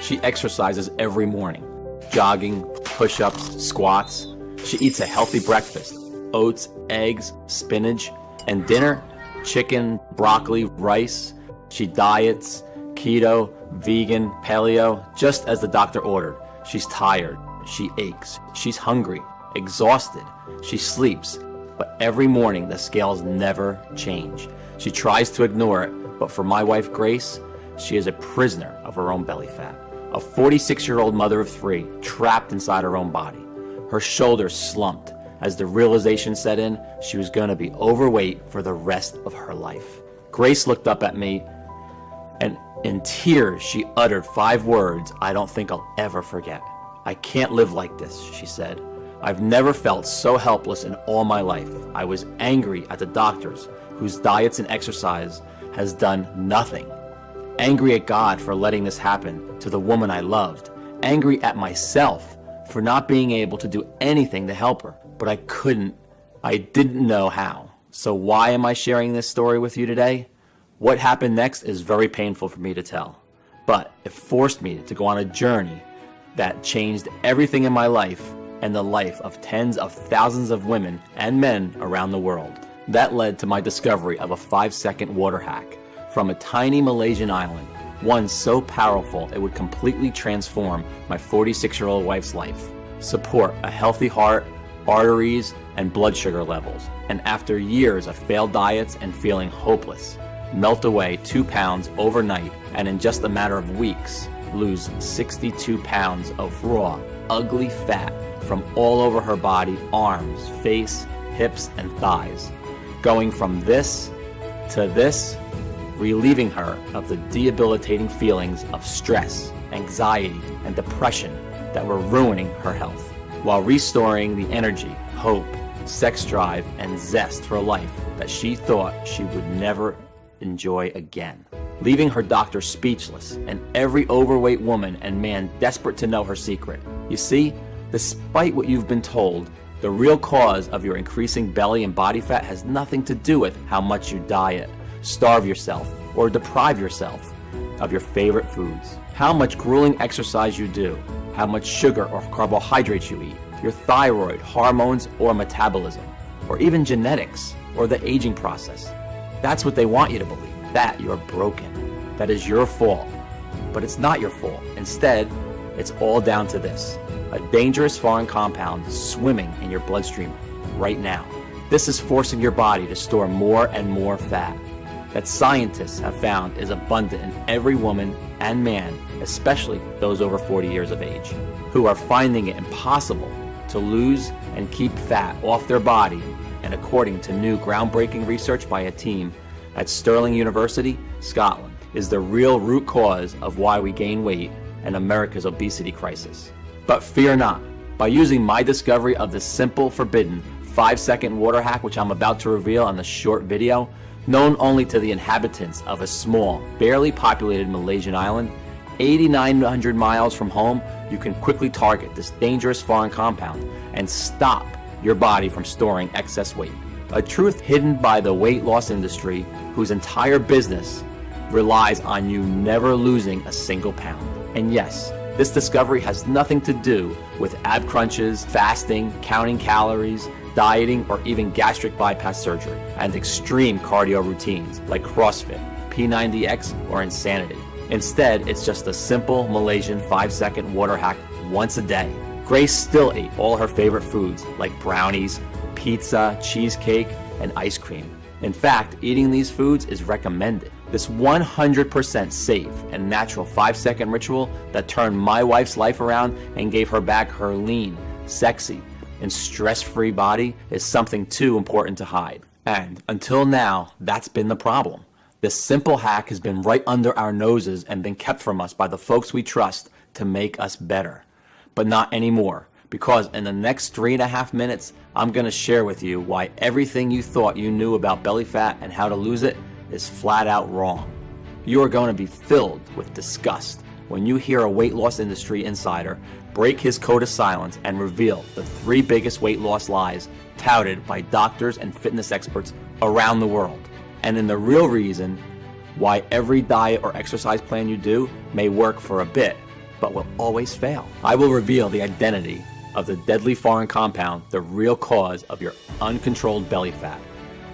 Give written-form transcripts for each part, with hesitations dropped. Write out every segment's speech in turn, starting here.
She exercises every morning, jogging, push-ups, squats. She eats a healthy breakfast, oats, eggs, spinach, and dinner, chicken, broccoli, rice. She diets, keto, vegan, paleo, just as the doctor ordered. She's tired, she aches, she's hungry, exhausted, she sleeps, but every morning the scales never change. She tries to ignore it, but for my wife Grace, she is a prisoner of her own belly fat. A 46-year-old mother of 3, trapped inside her own body. Her shoulders slumped as the realization set in she was going to be overweight for the rest of her life. Grace looked up at me, and in tears she uttered 5 words I don't think I'll ever forget. "I can't live like this," she said. "I've never felt so helpless in all my life. I was angry at the doctors whose diets and exercise has done nothing. Angry at God for letting this happen to the woman I loved. Angry at myself for not being able to do anything to help her. But I couldn't. I didn't know how. So why am I sharing this story with you today? What happened next is very painful for me to tell. But it forced me to go on a journey that changed everything in my life and the life of tens of thousands of women and men around the world. That led to my discovery of a 5-second water hack from a tiny Malaysian island, one so powerful it would completely transform my 46-year-old wife's life, support a healthy heart, arteries, and blood sugar levels, and after years of failed diets and feeling hopeless, melt away 2 pounds overnight, and in just a matter of weeks, lose 62 pounds of raw, ugly fat from all over her body, arms, face, hips, and thighs. Going from this to this, relieving her of the debilitating feelings of stress, anxiety, and depression that were ruining her health, while restoring the energy, hope, sex drive, and zest for life that she thought she would never enjoy again. Leaving her doctor speechless and every overweight woman and man desperate to know her secret. You see, despite what you've been told, the real cause of your increasing belly and body fat has nothing to do with how much you diet, starve yourself, or deprive yourself of your favorite foods, how much grueling exercise you do, how much sugar or carbohydrates you eat, your thyroid, hormones, or metabolism, or even genetics, or the aging process. That's what they want you to believe, that you're broken, that is your fault. But it's not your fault. Instead, it's all down to this: a dangerous foreign compound swimming in your bloodstream right now. This is forcing your body to store more and more fat that scientists have found is abundant in every woman and man, especially those over 40 years of age, who are finding it impossible to lose and keep fat off their body. And according to new groundbreaking research by a team at Stirling University, Scotland, is the real root cause of why we gain weight and America's obesity crisis. But fear not. By using my discovery of this simple, forbidden 5-second water hack, which I'm about to reveal on this short video, known only to the inhabitants of a small, barely populated Malaysian island, 8,900 miles from home, you can quickly target this dangerous foreign compound and stop your body from storing excess weight. A truth hidden by the weight loss industry, whose entire business relies on you never losing a single pound. And yes, this discovery has nothing to do with ab crunches, fasting, counting calories, dieting, or even gastric bypass surgery, and extreme cardio routines like CrossFit, P90X, or Insanity. Instead, it's just a simple Malaysian 5-second water hack once a day. Grace still ate all her favorite foods like brownies, pizza, cheesecake, and ice cream. In fact, eating these foods is recommended. This 100% safe and natural 5-second ritual that turned my wife's life around and gave her back her lean, sexy, and stress-free body is something too important to hide. And until now, that's been the problem. This simple hack has been right under our noses and been kept from us by the folks we trust to make us better. But not anymore, because in the next 3.5 minutes, I'm going to share with you why everything you thought you knew about belly fat and how to lose it is flat out wrong. You are going to be filled with disgust when you hear a weight loss industry insider break his code of silence and reveal the 3 biggest weight loss lies touted by doctors and fitness experts around the world. And in the real reason why every diet or exercise plan you do may work for a bit, but will always fail. I will reveal the identity of the deadly foreign compound, the real cause of your uncontrolled belly fat,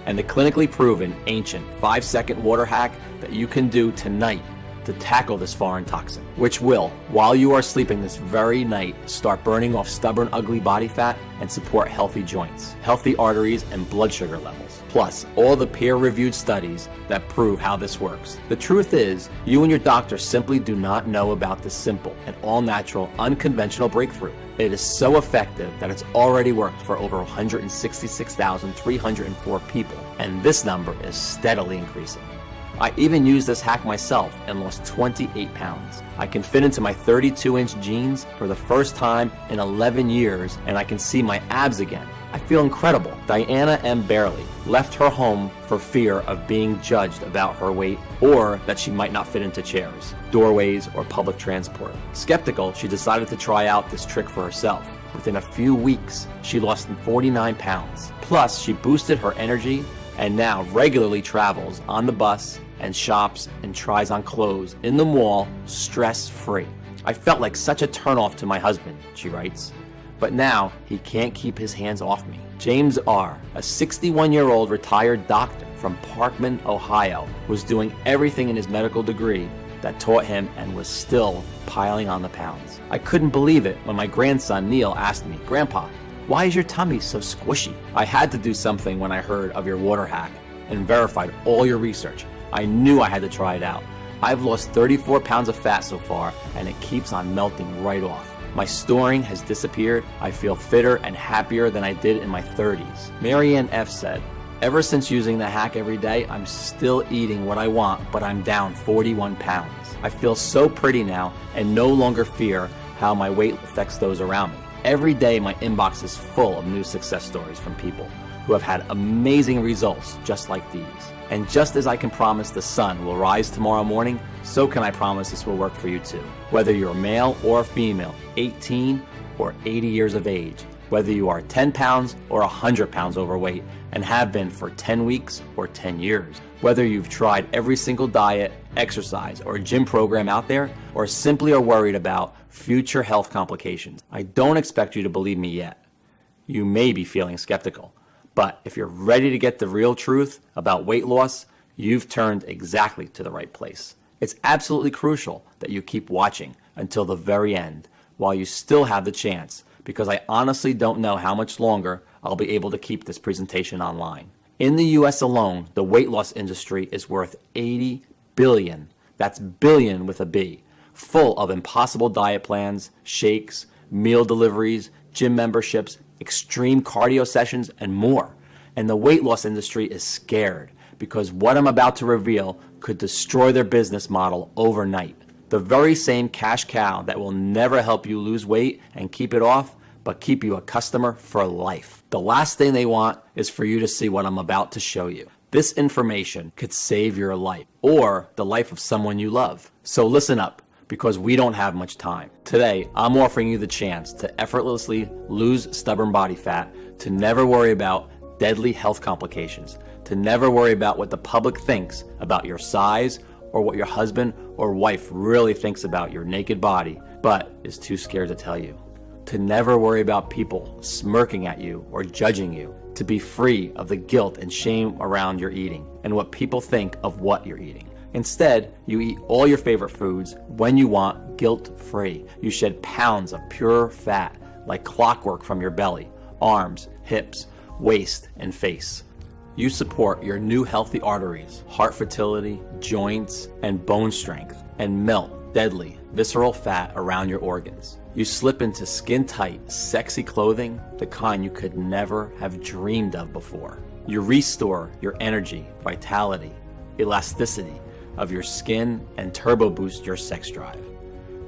and the clinically proven ancient 5-second water hack that you can do tonight to tackle this foreign toxin, which will, while you are sleeping this very night, start burning off stubborn, ugly body fat and support healthy joints, healthy arteries, and blood sugar levels. Plus, all the peer-reviewed studies that prove how this works. The truth is, you and your doctor simply do not know about this simple and all-natural, unconventional breakthrough. It is so effective that it's already worked for over 166,304 people, and this number is steadily increasing. I even used this hack myself and lost 28 pounds. I can fit into my 32-inch jeans for the first time in 11 years, and I can see my abs again. I feel incredible. Diana M. Barely left her home for fear of being judged about her weight or that she might not fit into chairs, doorways, or public transport. Skeptical, she decided to try out this trick for herself. Within a few weeks, she lost 49 pounds. Plus, she boosted her energy and now regularly travels on the bus and shops and tries on clothes in the mall stress-free. I felt like such a turnoff to my husband, she writes, but now he can't keep his hands off me. James R., a 61-year-old retired doctor from Parkman, Ohio, was doing everything in his medical degree that taught him and was still piling on the pounds. I couldn't believe it when my grandson Neil asked me, "Grandpa, why is your tummy so squishy?" I had to do something when I heard of your water hack and verified all your research. I knew I had to try it out. I've lost 34 pounds of fat so far, and it keeps on melting right off. My storing has disappeared. I feel fitter and happier than I did in my 30s. Marianne F. said, "Ever since using the hack every day, I'm still eating what I want, but I'm down 41 pounds. I feel so pretty now and no longer fear how my weight affects those around me. Every day my inbox is full of new success stories from people who have had amazing results just like these. And just as I can promise the sun will rise tomorrow morning, so can I promise this will work for you too. Whether you're male or female, 18 or 80 years of age, whether you are 10 pounds or 100 pounds overweight and have been for 10 weeks or 10 years, whether you've tried every single diet, exercise, or gym program out there, or simply are worried about future health complications. I don't expect you to believe me yet. You may be feeling skeptical. But if you're ready to get the real truth about weight loss, you've turned exactly to the right place. It's absolutely crucial that you keep watching until the very end while you still have the chance, because I honestly don't know how much longer I'll be able to keep this presentation online. In the US alone, the weight loss industry is worth $80 billion. That's billion with a B, full of impossible diet plans, shakes, meal deliveries, gym memberships, extreme cardio sessions, and more. And the weight loss industry is scared because what I'm about to reveal could destroy their business model overnight. The very same cash cow that will never help you lose weight and keep it off, but keep you a customer for life. The last thing they want is for you to see what I'm about to show you. This information could save your life or the life of someone you love. So listen up, because we don't have much time. Today, I'm offering you the chance to effortlessly lose stubborn body fat, to never worry about deadly health complications, to never worry about what the public thinks about your size or what your husband or wife really thinks about your naked body, but is too scared to tell you. To never worry about people smirking at you or judging you, to be free of the guilt and shame around your eating and what people think of what you're eating. Instead, you eat all your favorite foods when you want, guilt-free. You shed pounds of pure fat like clockwork from your belly, arms, hips, waist, and face. You support your new healthy arteries, heart fertility, joints, and bone strength, and melt deadly, visceral fat around your organs. You slip into skin-tight, sexy clothing, the kind you could never have dreamed of before. You restore your energy, vitality, elasticity of your skin, and turbo boost your sex drive.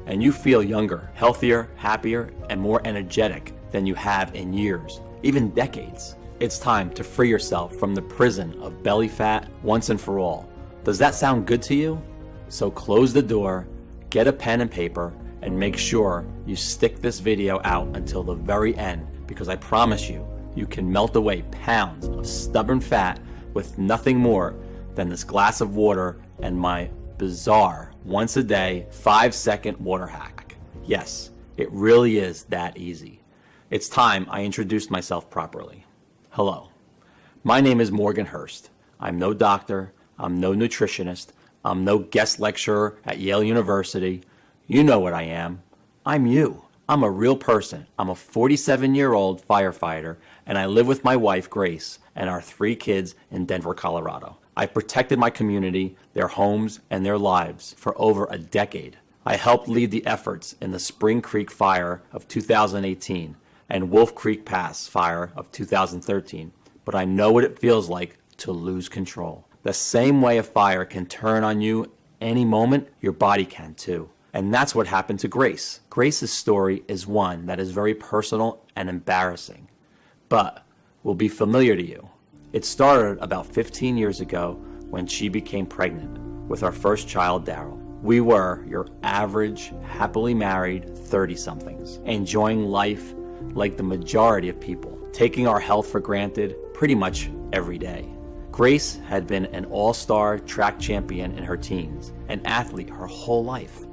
And you feel younger, healthier, happier, and more energetic than you have in years, even decades. It's time to free yourself from the prison of belly fat once and for all. Does that sound good to you? So close the door, get a pen and paper, and make sure you stick this video out until the very end, because I promise you, you can melt away pounds of stubborn fat with nothing more than this glass of water and my bizarre once a day 5-second water hack. Yes, it really is that easy. It's time I introduced myself properly. Hello, my name is Morgan Hurst. I'm no doctor, I'm no nutritionist, I'm no guest lecturer at Yale University. You know what I am. I'm you. I'm a real person. I'm a 47-year-old firefighter, and I live with my wife, Grace, and our 3 kids in Denver, Colorado. I've protected my community, their homes, and their lives for over a decade. I helped lead the efforts in the Spring Creek Fire of 2018 and Wolf Creek Pass Fire of 2013, but I know what it feels like to lose control. The same way a fire can turn on you any moment, your body can too. And that's what happened to Grace. Grace's story is one that is very personal and embarrassing, but will be familiar to you. It started about 15 years ago when she became pregnant with our first child, Daryl. We were your average, happily married 30-somethings, enjoying life like the majority of people, taking our health for granted pretty much every day. Grace had been an all-star track champion in her teens, an athlete her whole life.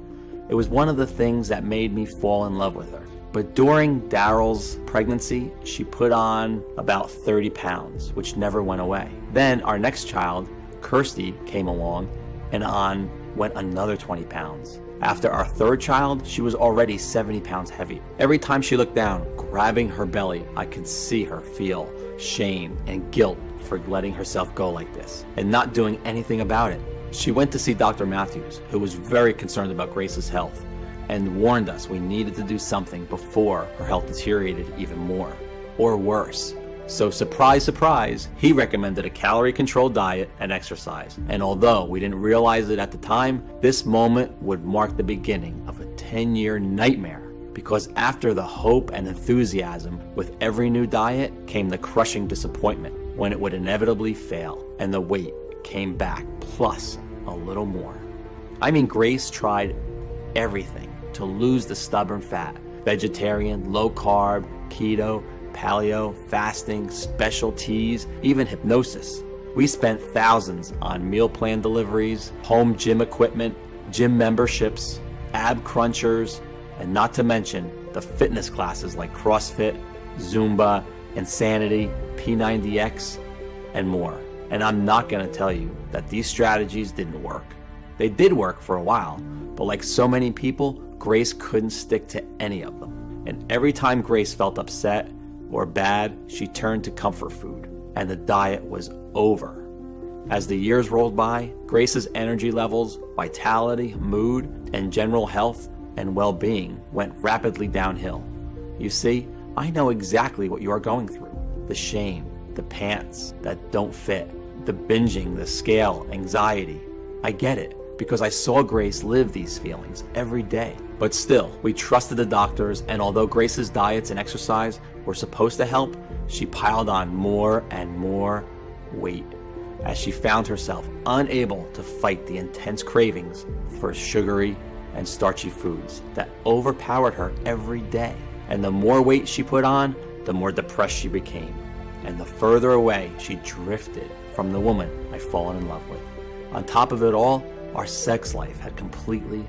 It was one of the things that made me fall in love with her. But during Daryl's pregnancy, she put on about 30 pounds, which never went away. Then our next child, Kirsty, came along, and on went another 20 pounds. After our 3rd child, she was already 70 pounds heavy. Every time she looked down, grabbing her belly, I could see her feel shame and guilt for letting herself go like this and not doing anything about it. She went to see Dr. Matthews, who was very concerned about Grace's health, and warned us we needed to do something before her health deteriorated even more, or worse. So surprise, surprise, he recommended a calorie-controlled diet and exercise. And although we didn't realize it at the time, this moment would mark the beginning of a 10-year nightmare. Because after the hope and enthusiasm with every new diet came the crushing disappointment when it would inevitably fail, and the weight came back plus a little more. I mean, Grace tried everything to lose the stubborn fat. Vegetarian, low carb, keto, paleo, fasting, special teas, even hypnosis. We spent thousands on meal plan deliveries, home gym equipment, gym memberships, ab crunchers, and not to mention the fitness classes like CrossFit, Zumba, Insanity, P90X, and more. And I'm not going to tell you that these strategies didn't work. They did work for a while, but like so many people, Grace couldn't stick to any of them. And every time Grace felt upset or bad, she turned to comfort food, and the diet was over. As the years rolled by, Grace's energy levels, vitality, mood, and general health and well-being went rapidly downhill. You see, I know exactly what you are going through. The shame, the pants that don't fit, the binging, the scale, anxiety. I get it, because I saw Grace live these feelings every day. But still, we trusted the doctors, and although Grace's diets and exercise were supposed to help, she piled on more and more weight as she found herself unable to fight the intense cravings for sugary and starchy foods that overpowered her every day. And the more weight she put on, the more depressed she became, and the further away she drifted from the woman I'd fallen in love with. On top of it all, our sex life had completely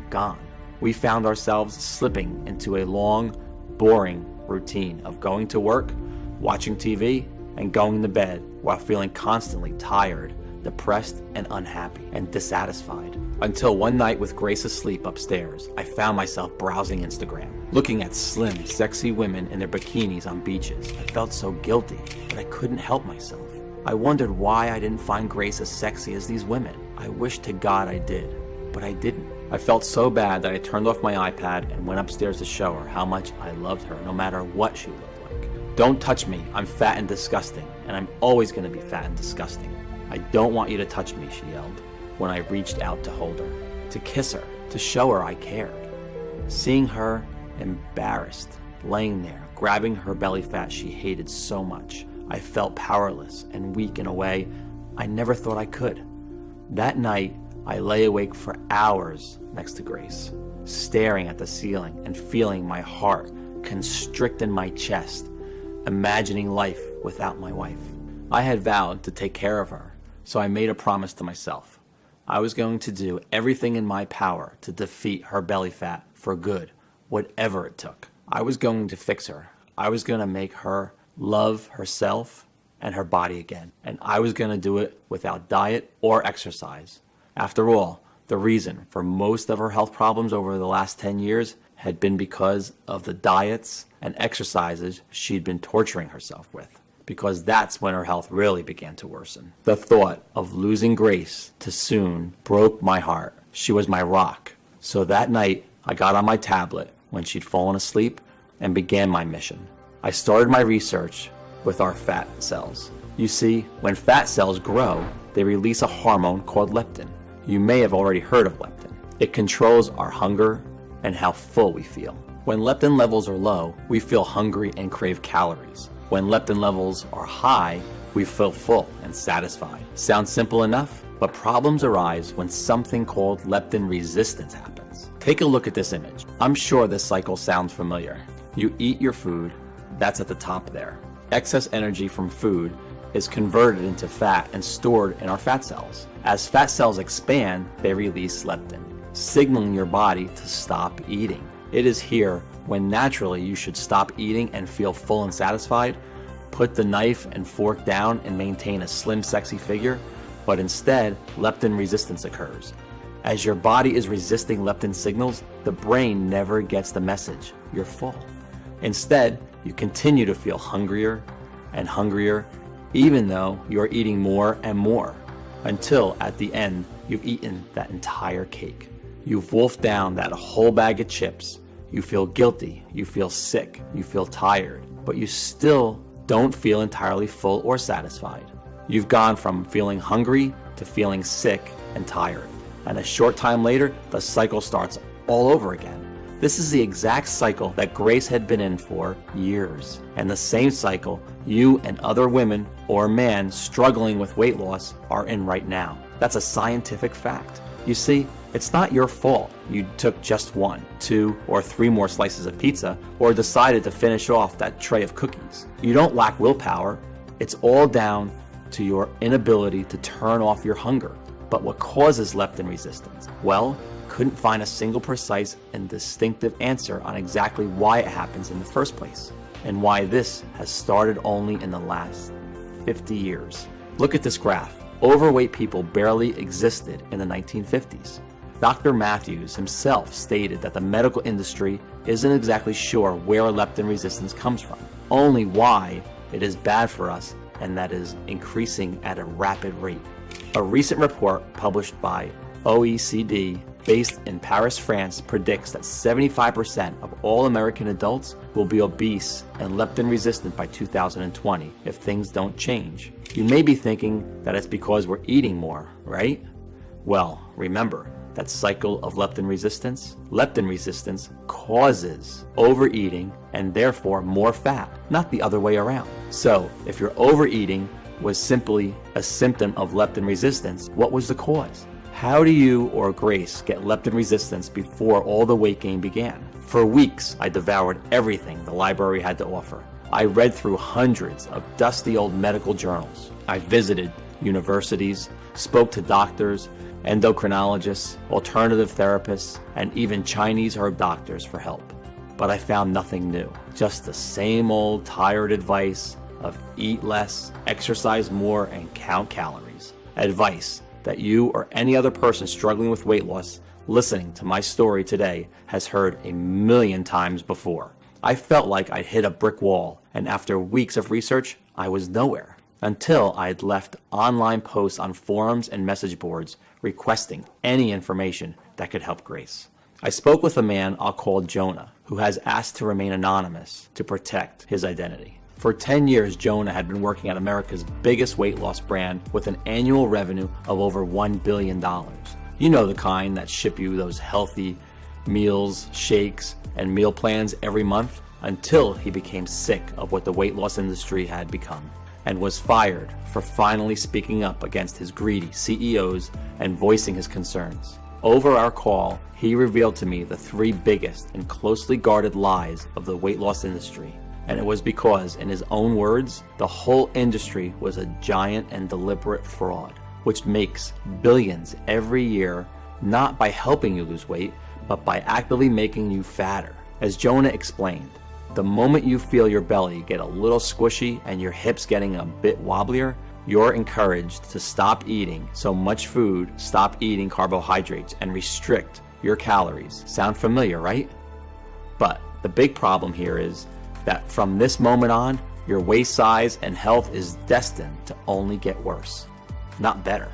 gone. We found ourselves slipping into a long, boring routine of going to work, watching TV, and going to bed while feeling constantly tired, depressed, and unhappy, and dissatisfied. Until one night with Grace asleep upstairs, I found myself browsing Instagram, looking at slim, sexy women in their bikinis on beaches. I felt so guilty, but I couldn't help myself. I wondered why I didn't find Grace as sexy as these women. I wished to God I did, but I didn't. I felt so bad that I turned off my iPad and went upstairs to show her how much I loved her, no matter what she looked like. Don't touch me, I'm fat and disgusting, and I'm always going to be fat and disgusting. I don't want you to touch me, she yelled, when I reached out to hold her, to kiss her, to show her I cared. Seeing her embarrassed, laying there, grabbing her belly fat she hated so much, I felt powerless and weak in a way I never thought I could. That night, I lay awake for hours next to Grace, staring at the ceiling and feeling my heart constrict in my chest, imagining life without my wife. I had vowed to take care of her, so I made a promise to myself. I was going to do everything in my power to defeat her belly fat for good, whatever it took. I was going to fix her. I was going to make her love herself and her body again. And I was going to do it without diet or exercise. After all, the reason for most of her health problems over the last 10 years had been because of the diets and exercises she'd been torturing herself with. Because that's when her health really began to worsen. The thought of losing Grace too soon broke my heart. She was my rock. So that night, I got on my tablet when she'd fallen asleep and began my mission. I started my research with our fat cells. You see, when fat cells grow, they release a hormone called leptin. You may have already heard of leptin. It controls our hunger and how full we feel. When leptin levels are low, we feel hungry and crave calories. When leptin levels are high, we feel full and satisfied. Sounds simple enough, but problems arise when something called leptin resistance happens. Take a look at this image. I'm sure this cycle sounds familiar. You eat your food, that's at the top there. Excess energy from food is converted into fat and stored in our fat cells. As fat cells expand, they release leptin, signaling your body to stop eating. It is here when naturally you should stop eating and feel full and satisfied, put the knife and fork down and maintain a slim, sexy figure, but instead, leptin resistance occurs. As your body is resisting leptin signals, the brain never gets the message, you're full. Instead, you continue to feel hungrier and hungrier, even though you're eating more and more, until at the end, you've eaten that entire cake. You've wolfed down that whole bag of chips. You feel guilty, you feel sick, you feel tired, but you still don't feel entirely full or satisfied. You've gone from feeling hungry to feeling sick and tired. And a short time later, the cycle starts all over again. This is the exact cycle that Grace had been in for years. And the same cycle you and other women or men struggling with weight loss are in right now. That's a scientific fact. You see, it's not your fault you took just 1, 2, or 3 more slices of pizza or decided to finish off that tray of cookies. You don't lack willpower. It's all down to your inability to turn off your hunger. But what causes leptin resistance? Well, couldn't find a single precise and distinctive answer on exactly why it happens in the first place, and why this has started only in the last 50 years. Look at this graph. Overweight people barely existed in the 1950s. Dr. Matthews himself stated that the medical industry isn't exactly sure where leptin resistance comes from, only why it is bad for us and that is increasing at a rapid rate. A recent report published by OECD based in Paris, France, predicts that 75% of all American adults will be obese and leptin resistant by 2020 if things don't change. You may be thinking that it's because we're eating more, right? Well, remember that cycle of leptin resistance? Leptin resistance causes overeating and therefore more fat, not the other way around. So if your overeating was simply a symptom of leptin resistance, what was the cause? How do you or Grace get leptin resistance before all the weight gain began? For weeks, I devoured everything the library had to offer. I read through hundreds of dusty old medical journals. I visited universities, spoke to doctors, endocrinologists, alternative therapists, and even Chinese herb doctors for help. But I found nothing new. Just the same old tired advice of eat less, exercise more, and count calories. Advice that you or any other person struggling with weight loss listening to my story today has heard a million times before. I felt like I'd hit a brick wall, and after weeks of research, I was nowhere. Until I had left online posts on forums and message boards requesting any information that could help Grace. I spoke with a man I'll call Jonah, who has asked to remain anonymous to protect his identity. For 10 years, Jonah had been working at America's biggest weight loss brand with an annual revenue of over $1 billion. You know, the kind that ship you those healthy meals, shakes, and meal plans every month, until he became sick of what the weight loss industry had become and was fired for finally speaking up against his greedy CEOs and voicing his concerns. Over our call, he revealed to me the 3 biggest and closely guarded lies of the weight loss industry. And it was because, in his own words, the whole industry was a giant and deliberate fraud, which makes billions every year, not by helping you lose weight, but by actively making you fatter. As Jonah explained, the moment you feel your belly get a little squishy and your hips getting a bit wobblier, you're encouraged to stop eating so much food, stop eating carbohydrates, and restrict your calories. Sound familiar, right? But the big problem here is that from this moment on, your waist size and health is destined to only get worse, not better.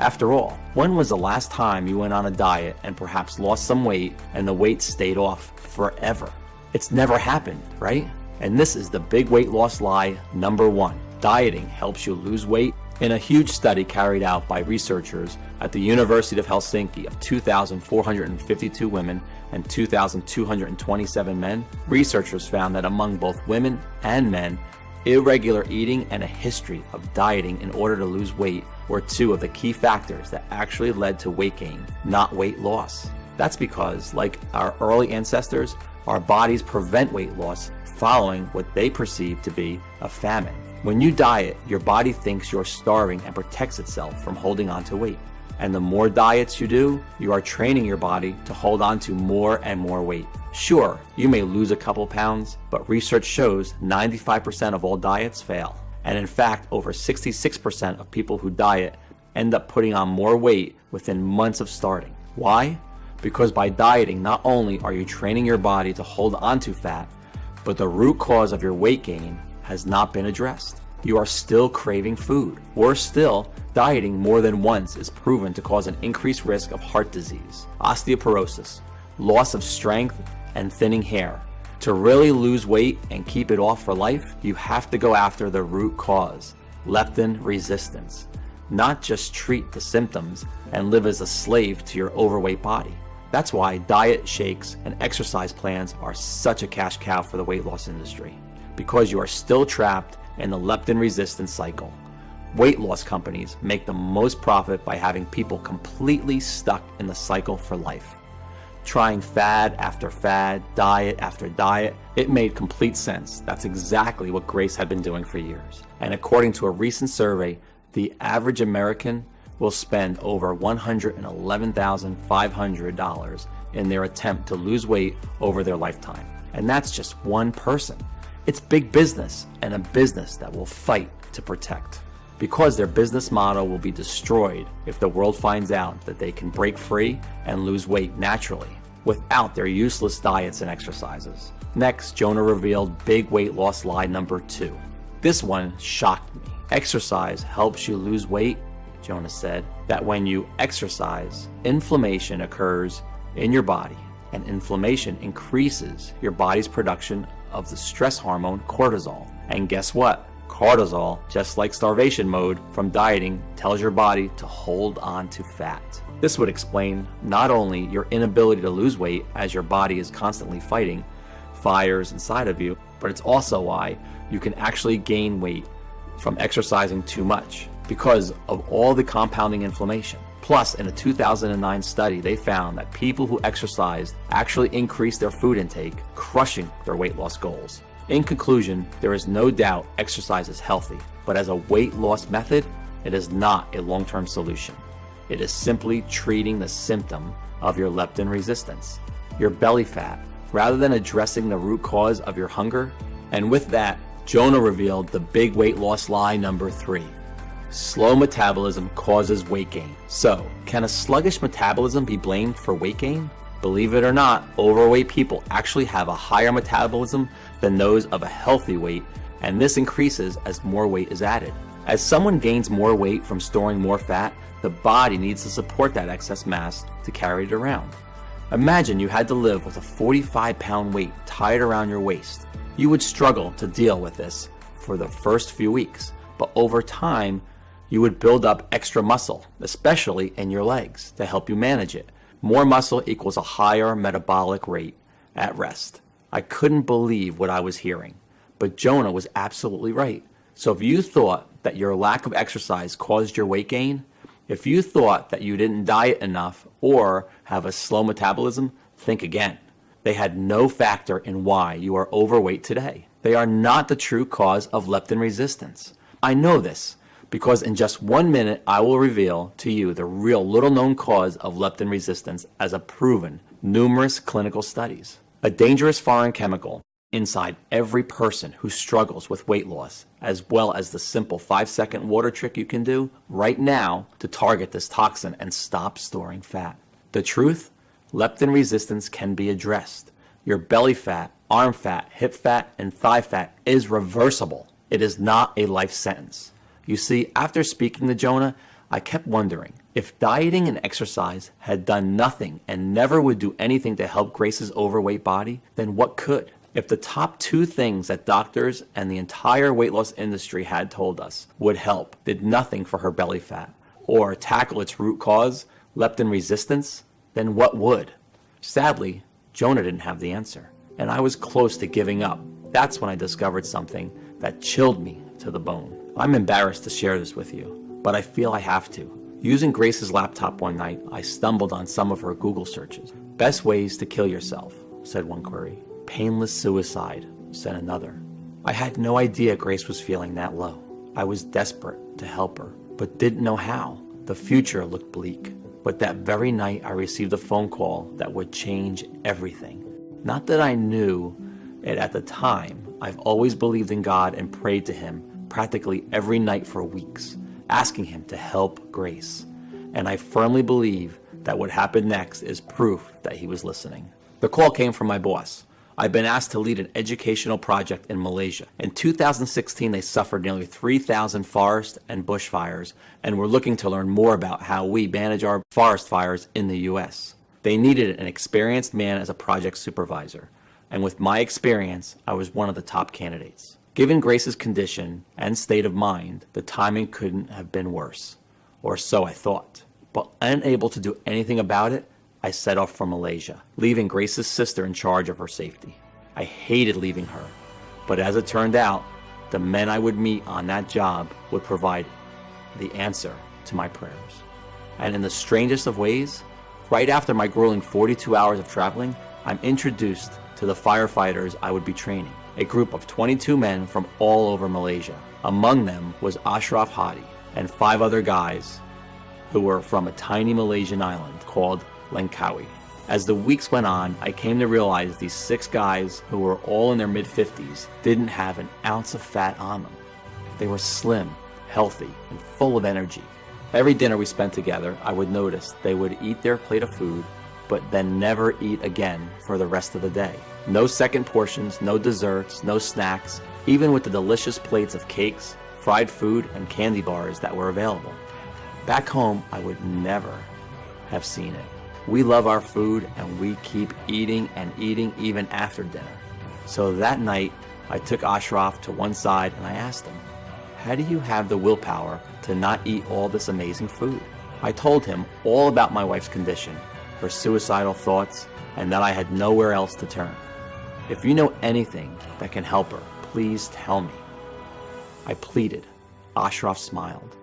After all, when was the last time you went on a diet and perhaps lost some weight and the weight stayed off forever? It's never happened, right? And this is the big weight loss lie number 1. Dieting helps you lose weight. In a huge study carried out by researchers at the University of Helsinki of 2,452 women and 2,227 men, researchers found that among both women and men, irregular eating and a history of dieting in order to lose weight were 2 of the key factors that actually led to weight gain, not weight loss. That's because, like our early ancestors, our bodies prevent weight loss following what they perceive to be a famine. When you diet, your body thinks you're starving and protects itself from holding on to weight. And the more diets you do, you are training your body to hold on to more and more weight. Sure, you may lose a couple pounds, but research shows 95% of all diets fail. And in fact, over 66% of people who diet end up putting on more weight within months of starting. Why? Because by dieting, not only are you training your body to hold on to fat, but the root cause of your weight gain has not been addressed. You are still craving food. Worse still, dieting more than once is proven to cause an increased risk of heart disease, osteoporosis, loss of strength, and thinning hair. To really lose weight and keep it off for life, you have to go after the root cause, leptin resistance, not just treat the symptoms and live as a slave to your overweight body. That's why diet shakes and exercise plans are such a cash cow for the weight loss industry, because you are still trapped in the leptin resistance cycle. Weight loss companies make the most profit by having people completely stuck in the cycle for life. Trying fad after fad, diet after diet, it made complete sense. That's exactly what Grace had been doing for years. And according to a recent survey, the average American will spend over $111,500 in their attempt to lose weight over their lifetime. And that's just one person. It's big business, and a business that will fight to protect. Because their business model will be destroyed if the world finds out that they can break free and lose weight naturally without their useless diets and exercises. Next, Jonah revealed big weight loss lie number 2. This one shocked me. Exercise helps you lose weight. Jonah said that when you exercise, inflammation occurs in your body, and inflammation increases your body's production of the stress hormone cortisol. And guess what? Cortisol, just like starvation mode from dieting, tells your body to hold on to fat. This would explain not only your inability to lose weight as your body is constantly fighting fires inside of you, but it's also why you can actually gain weight from exercising too much because of all the compounding inflammation. Plus, in a 2009 study, they found that people who exercised actually increased their food intake, crushing their weight loss goals. In conclusion, there is no doubt exercise is healthy, but as a weight loss method, it is not a long-term solution. It is simply treating the symptom of your leptin resistance, your belly fat, rather than addressing the root cause of your hunger. And with that, Jonah revealed the big weight loss lie number 3. Slow metabolism causes weight gain. So, can a sluggish metabolism be blamed for weight gain? Believe it or not, overweight people actually have a higher metabolism than those of a healthy weight, and this increases as more weight is added. As someone gains more weight from storing more fat, the body needs to support that excess mass to carry it around. Imagine you had to live with a 45-pound weight tied around your waist. You would struggle to deal with this for the first few weeks, but over time, you would build up extra muscle, especially in your legs, to help you manage it. More muscle equals a higher metabolic rate at rest. I couldn't believe what I was hearing, but Jonah was absolutely right. So if you thought that your lack of exercise caused your weight gain, if you thought that you didn't diet enough or have a slow metabolism, think again. They had no factor in why you are overweight today. They are not the true cause of leptin resistance. I know this because in just 1 minute, I will reveal to you the real little known cause of leptin resistance as a proven numerous clinical studies. A dangerous foreign chemical inside every person who struggles with weight loss, as well as the simple 5-second water trick you can do right now to target this toxin and stop storing fat. The truth? Leptin resistance can be addressed. Your belly fat, arm fat, hip fat, and thigh fat is reversible. It is not a life sentence. You see, after speaking to Jonah, I kept wondering, if dieting and exercise had done nothing and never would do anything to help Grace's overweight body, then what could? If the top 2 things that doctors and the entire weight loss industry had told us would help did nothing for her belly fat or tackle its root cause, leptin resistance, then what would? Sadly, Jonah didn't have the answer, and I was close to giving up. That's when I discovered something that chilled me to the bone. I'm embarrassed to share this with you, but I feel I have to. Using Grace's laptop one night, I stumbled on some of her Google searches. Best ways to kill yourself, said one query. Painless suicide, said another. I had no idea Grace was feeling that low. I was desperate to help her, but didn't know how. The future looked bleak. But that very night, I received a phone call that would change everything. Not that I knew it at the time. I've always believed in God and prayed to Him practically every night for weeks, asking Him to help Grace. And I firmly believe that what happened next is proof that He was listening. The call came from my boss. I've been asked to lead an educational project in Malaysia. In 2016, they suffered nearly 3,000 forest and bushfires and were looking to learn more about how we manage our forest fires in the U.S. They needed an experienced man as a project supervisor, and with my experience, I was one of the top candidates. Given Grace's condition and state of mind, the timing couldn't have been worse, or so I thought. But unable to do anything about it, I set off for Malaysia, leaving Grace's sister in charge of her safety. I hated leaving her, but as it turned out, the men I would meet on that job would provide the answer to my prayers. And in the strangest of ways, right after my grueling 42 hours of traveling, I'm introduced to the firefighters I would be training, a group of 22 men from all over Malaysia. Among them was Ashraf Hadi and 5 other guys who were from a tiny Malaysian island called Langkawi. As the weeks went on, I came to realize these 6 guys, who were all in their mid-50s, didn't have an ounce of fat on them. They were slim, healthy, and full of energy. Every dinner we spent together, I would notice they would eat their plate of food, but then never eat again for the rest of the day. No second portions, no desserts, no snacks, even with the delicious plates of cakes, fried food, and candy bars that were available. Back home, I would never have seen it. We love our food and we keep eating and eating even after dinner. So that night, I took Ashraf to one side and I asked him, how do you have the willpower to not eat all this amazing food? I told him all about my wife's condition, her suicidal thoughts, and that I had nowhere else to turn. If you know anything that can help her, please tell me. I pleaded. Ashraf smiled,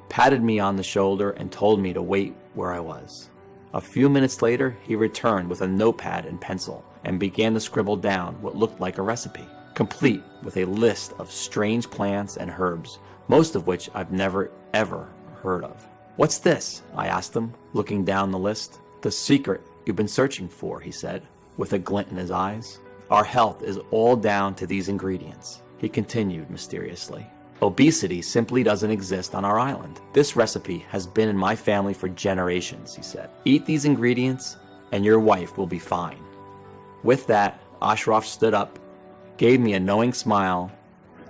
patted me on the shoulder, and told me to wait where I was. A few minutes later, he returned with a notepad and pencil and began to scribble down what looked like a recipe, complete with a list of strange plants and herbs, most of which I've never ever heard of. What's this? I asked him, looking down the list. The secret you've been searching for, he said, with a glint in his eyes. Our health is all down to these ingredients, he continued mysteriously. Obesity simply doesn't exist on our island. This recipe has been in my family for generations, he said. Eat these ingredients and your wife will be fine. With that, Ashraf stood up, gave me a knowing smile,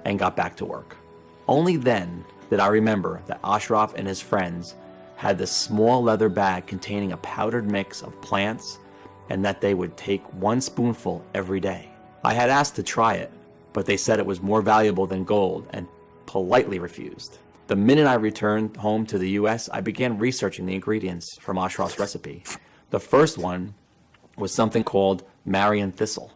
and got back to work. Only then did I remember that Ashraf and his friends had this small leather bag containing a powdered mix of plants and that they would take 1 spoonful every day. I had asked to try it, but they said it was more valuable than gold and politely refused. The minute I returned home to the US, I began researching the ingredients from Ashraf's recipe. The first one was something called Marian thistle.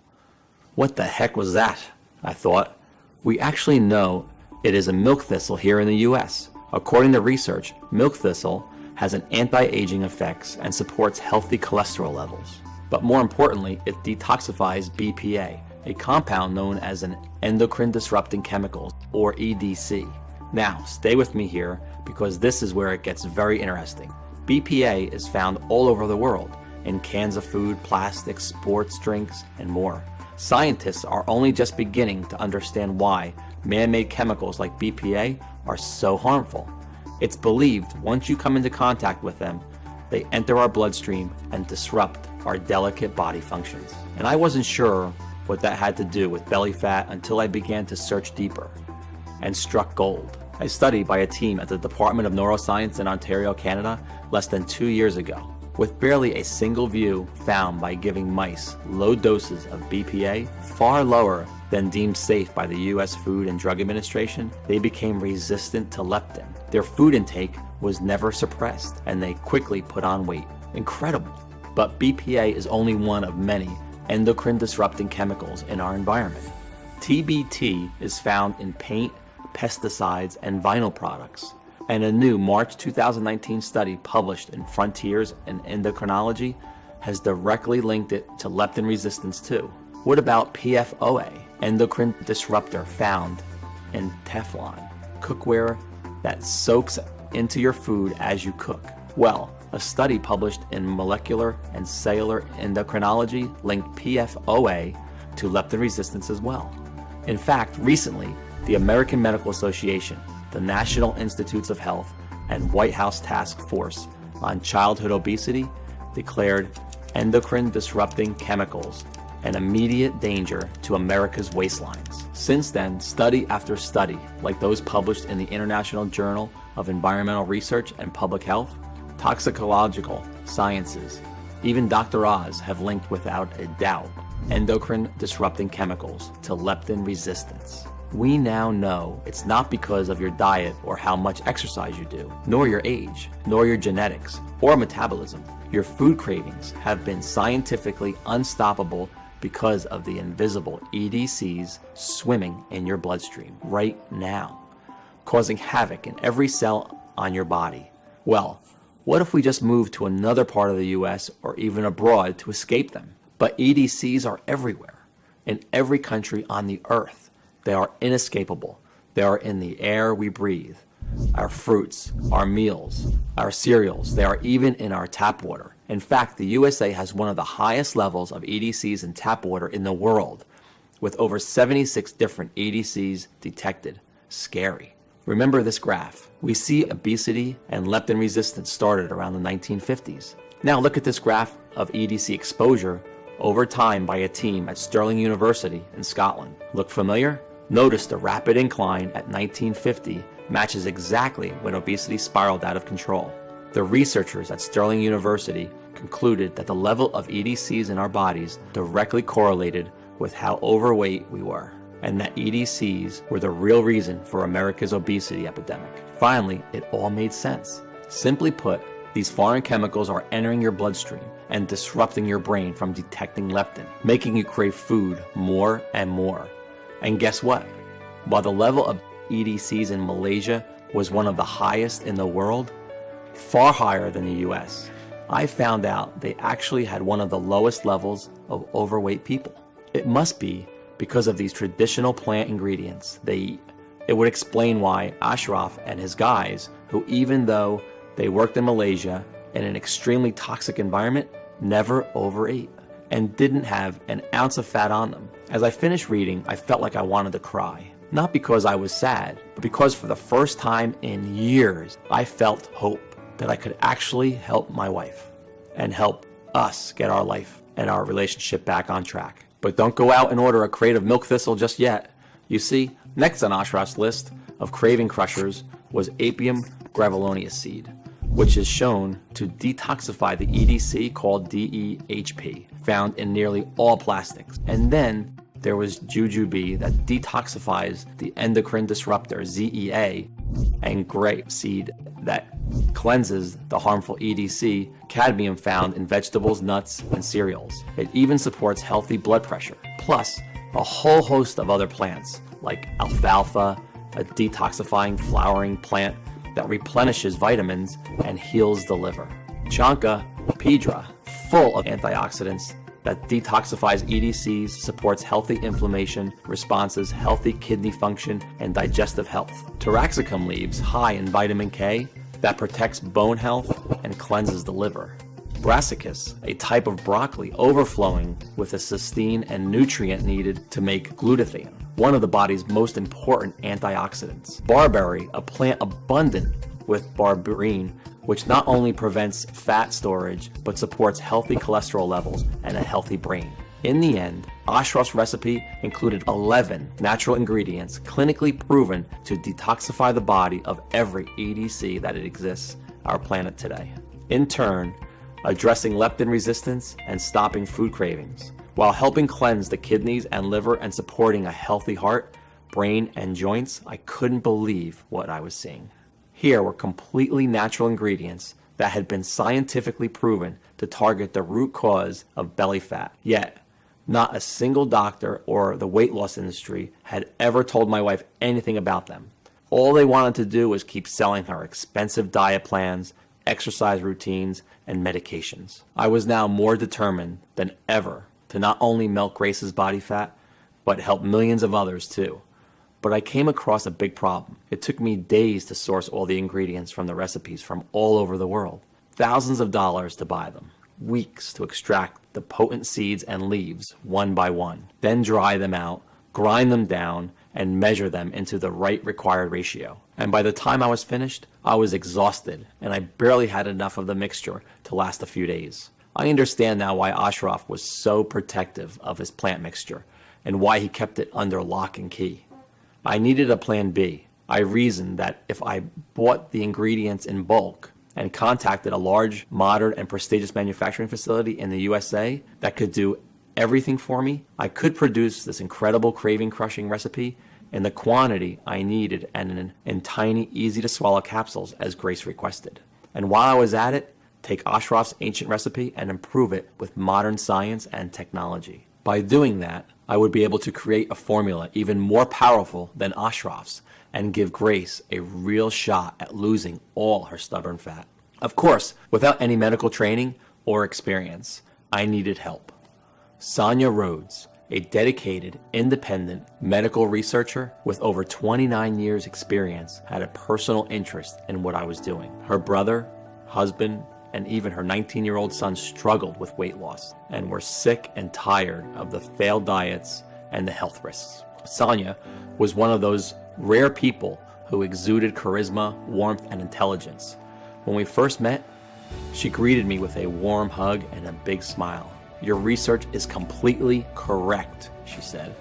What the heck was that? I thought. We actually know it is a milk thistle here in the US. According to research, milk thistle has an anti-aging effects and supports healthy cholesterol levels. But more importantly, it detoxifies BPA, a compound known as an endocrine disrupting chemical, or EDC. Now, stay with me here because this is where it gets very interesting. BPA is found all over the world, in cans of food, plastics, sports drinks, and more. Scientists are only just beginning to understand why man-made chemicals like BPA are so harmful. It's believed once you come into contact with them, they enter our bloodstream and disrupt our delicate body functions. And I wasn't sure what that had to do with belly fat until I began to search deeper and struck gold. A study by a team at the Department of Neuroscience in Ontario, Canada, less than 2 years ago, with barely a single view found by giving mice low doses of BPA, far lower than deemed safe by the US Food and Drug Administration, they became resistant to leptin. Their food intake was never suppressed, and they quickly put on weight. Incredible. But BPA is only one of many endocrine disrupting chemicals in our environment. TBT is found in paint, pesticides, and vinyl products. And a new March 2019 study published in Frontiers in Endocrinology has directly linked it to leptin resistance too. What about PFOA, endocrine disruptor found in Teflon, cookware that soaks into your food as you cook? Well, a study published in Molecular and Cellular Endocrinology linked PFOA to leptin resistance as well. In fact, recently, the American Medical Association, the National Institutes of Health, and White House Task Force on Childhood Obesity declared endocrine disrupting chemicals an immediate danger to America's waistlines. Since then, study after study, like those published in the International Journal of Environmental Research and Public Health, Toxicological Sciences, even Dr. Oz have linked without a doubt endocrine disrupting chemicals to leptin resistance. We now know it's not because of your diet or how much exercise you do, nor your age, nor your genetics, or metabolism. Your food cravings have been scientifically unstoppable because of the invisible EDCs swimming in your bloodstream right now, causing havoc in every cell on your body. Well, what if we just moved to another part of the US or even abroad to escape them? But EDCs are everywhere, in every country on the earth. They are inescapable. They are in the air we breathe, our fruits, our meals, our cereals. They are even in our tap water. In fact, the USA has one of the highest levels of EDCs in tap water in the world, with over 76 different EDCs detected. Scary. Remember this graph. We see obesity and leptin resistance started around the 1950s. Now look at this graph of EDC exposure over time by a team at Stirling University in Scotland. Look familiar? Notice the rapid incline at 1950 matches exactly when obesity spiraled out of control. The researchers at Stirling University concluded that the level of EDCs in our bodies directly correlated with how overweight we were, and that EDCs were the real reason for America's obesity epidemic. Finally, it all made sense. Simply put, these foreign chemicals are entering your bloodstream and disrupting your brain from detecting leptin, making you crave food more and more. And guess what? While the level of EDCs in Malaysia was one of the highest in the world, far higher than the US, I found out they actually had one of the lowest levels of overweight people. It must be because of these traditional plant ingredients they eat. It would explain why Ashraf and his guys, who even though they worked in Malaysia in an extremely toxic environment, never overate and didn't have an ounce of fat on them. As I finished reading, I felt like I wanted to cry. Not because I was sad, but because for the first time in years, I felt hope that I could actually help my wife and help us get our life and our relationship back on track. But don't go out and order a crate of milk thistle just yet. You see, next on Ashraf's list of craving crushers was Apium graveolonius seed, which is shown to detoxify the EDC called DEHP, found in nearly all plastics. And then there was jujube that detoxifies the endocrine disruptor ZEA, and grape seed that cleanses the harmful EDC cadmium found in vegetables, nuts, and cereals. It even supports healthy blood pressure, plus a whole host of other plants like alfalfa, a detoxifying flowering plant that replenishes vitamins and heals the liver. Chanca pedra, full of antioxidants that detoxifies EDCs, supports healthy inflammation responses, healthy kidney function, and digestive health. Taraxacum leaves, high in vitamin K, that protects bone health and cleanses the liver. brassicas, a type of broccoli overflowing with a cysteine and nutrient needed to make glutathione, one of the body's most important antioxidants. Barberry, a plant abundant with berberine, which not only prevents fat storage, but supports healthy cholesterol levels and a healthy brain. In the end, Ashraf's recipe included 11 natural ingredients clinically proven to detoxify the body of every EDC that exists on our planet today. In turn, addressing leptin resistance and stopping food cravings, while helping cleanse the kidneys and liver and supporting a healthy heart, brain, and joints. I couldn't believe what I was seeing. Here were completely natural ingredients that had been scientifically proven to target the root cause of belly fat. Yet, not a single doctor or the weight loss industry had ever told my wife anything about them. All they wanted to do was keep selling her expensive diet plans, exercise routines, and medications. I was now more determined than ever to not only melt Grace's body fat, but help millions of others too. But I came across a big problem. It took me days to source all the ingredients from the recipes from all over the world. Thousands of dollars to buy them. Weeks to extract the potent seeds and leaves one by one. Then dry them out, grind them down, and measure them into the right required ratio. And by the time I was finished, I was exhausted, and I barely had enough of the mixture to last a few days. I understand now why Ashraf was so protective of his plant mixture, and why he kept it under lock and key. I needed a plan B. I reasoned that if I bought the ingredients in bulk and contacted a large, modern, and prestigious manufacturing facility in the USA that could do everything for me, I could produce this incredible craving-crushing recipe in the quantity I needed and in tiny, easy-to-swallow capsules as Grace requested. And while I was at it, take Ashraf's ancient recipe and improve it with modern science and technology. By doing that, I would be able to create a formula even more powerful than Ashraf's and give Grace a real shot at losing all her stubborn fat. Of course, without any medical training or experience, I needed help. Sonia Rhodes, a dedicated, independent medical researcher with over 29 years experience, had a personal interest in what I was doing. Her brother, husband, and even her 19-year-old son struggled with weight loss and were sick and tired of the failed diets and the health risks. Sonia was one of those rare people who exuded charisma, warmth, and intelligence. When we first met, she greeted me with a warm hug and a big smile. "Your research is completely correct," she said.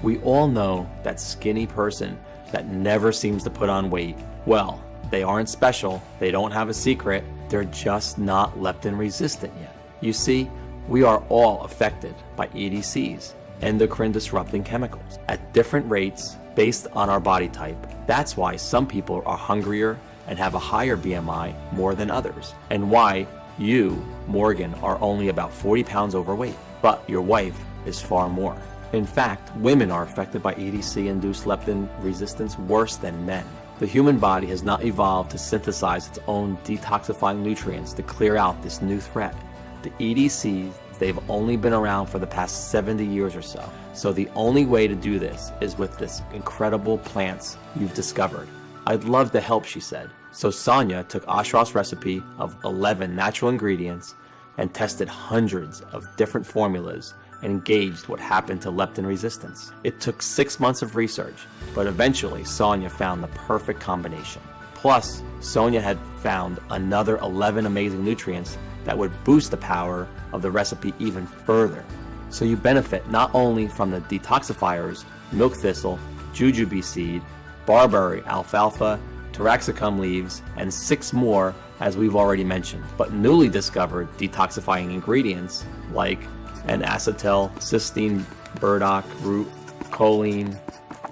"We all know that skinny person that never seems to put on weight. Well, they aren't special, they don't have a secret, they're just not leptin resistant yet. You see, we are all affected by EDCs, endocrine disrupting chemicals, at different rates based on our body type. That's why some people are hungrier and have a higher BMI more than others, and why you, Morgan, are only about 40 pounds overweight, but your wife is far more. In fact, women are affected by EDC-induced leptin resistance worse than men. The human body has not evolved to synthesize its own detoxifying nutrients to clear out this new threat. The EDCs, they've only been around for the past 70 years or so. So the only way to do this is with this incredible plants you've discovered. I'd love to help, she said. So Sonia took Ashraf's recipe of 11 natural ingredients and tested hundreds of different formulas and gauged what happened to leptin resistance. It took 6 months of research, but eventually Sonia found the perfect combination. Plus, Sonia had found another 11 amazing nutrients that would boost the power of the recipe even further. So you benefit not only from the detoxifiers, milk thistle, jujube seed, barberry, alfalfa, taraxacum leaves, and 6 more as we've already mentioned, but newly discovered detoxifying ingredients like an acetyl cysteine burdock root, choline,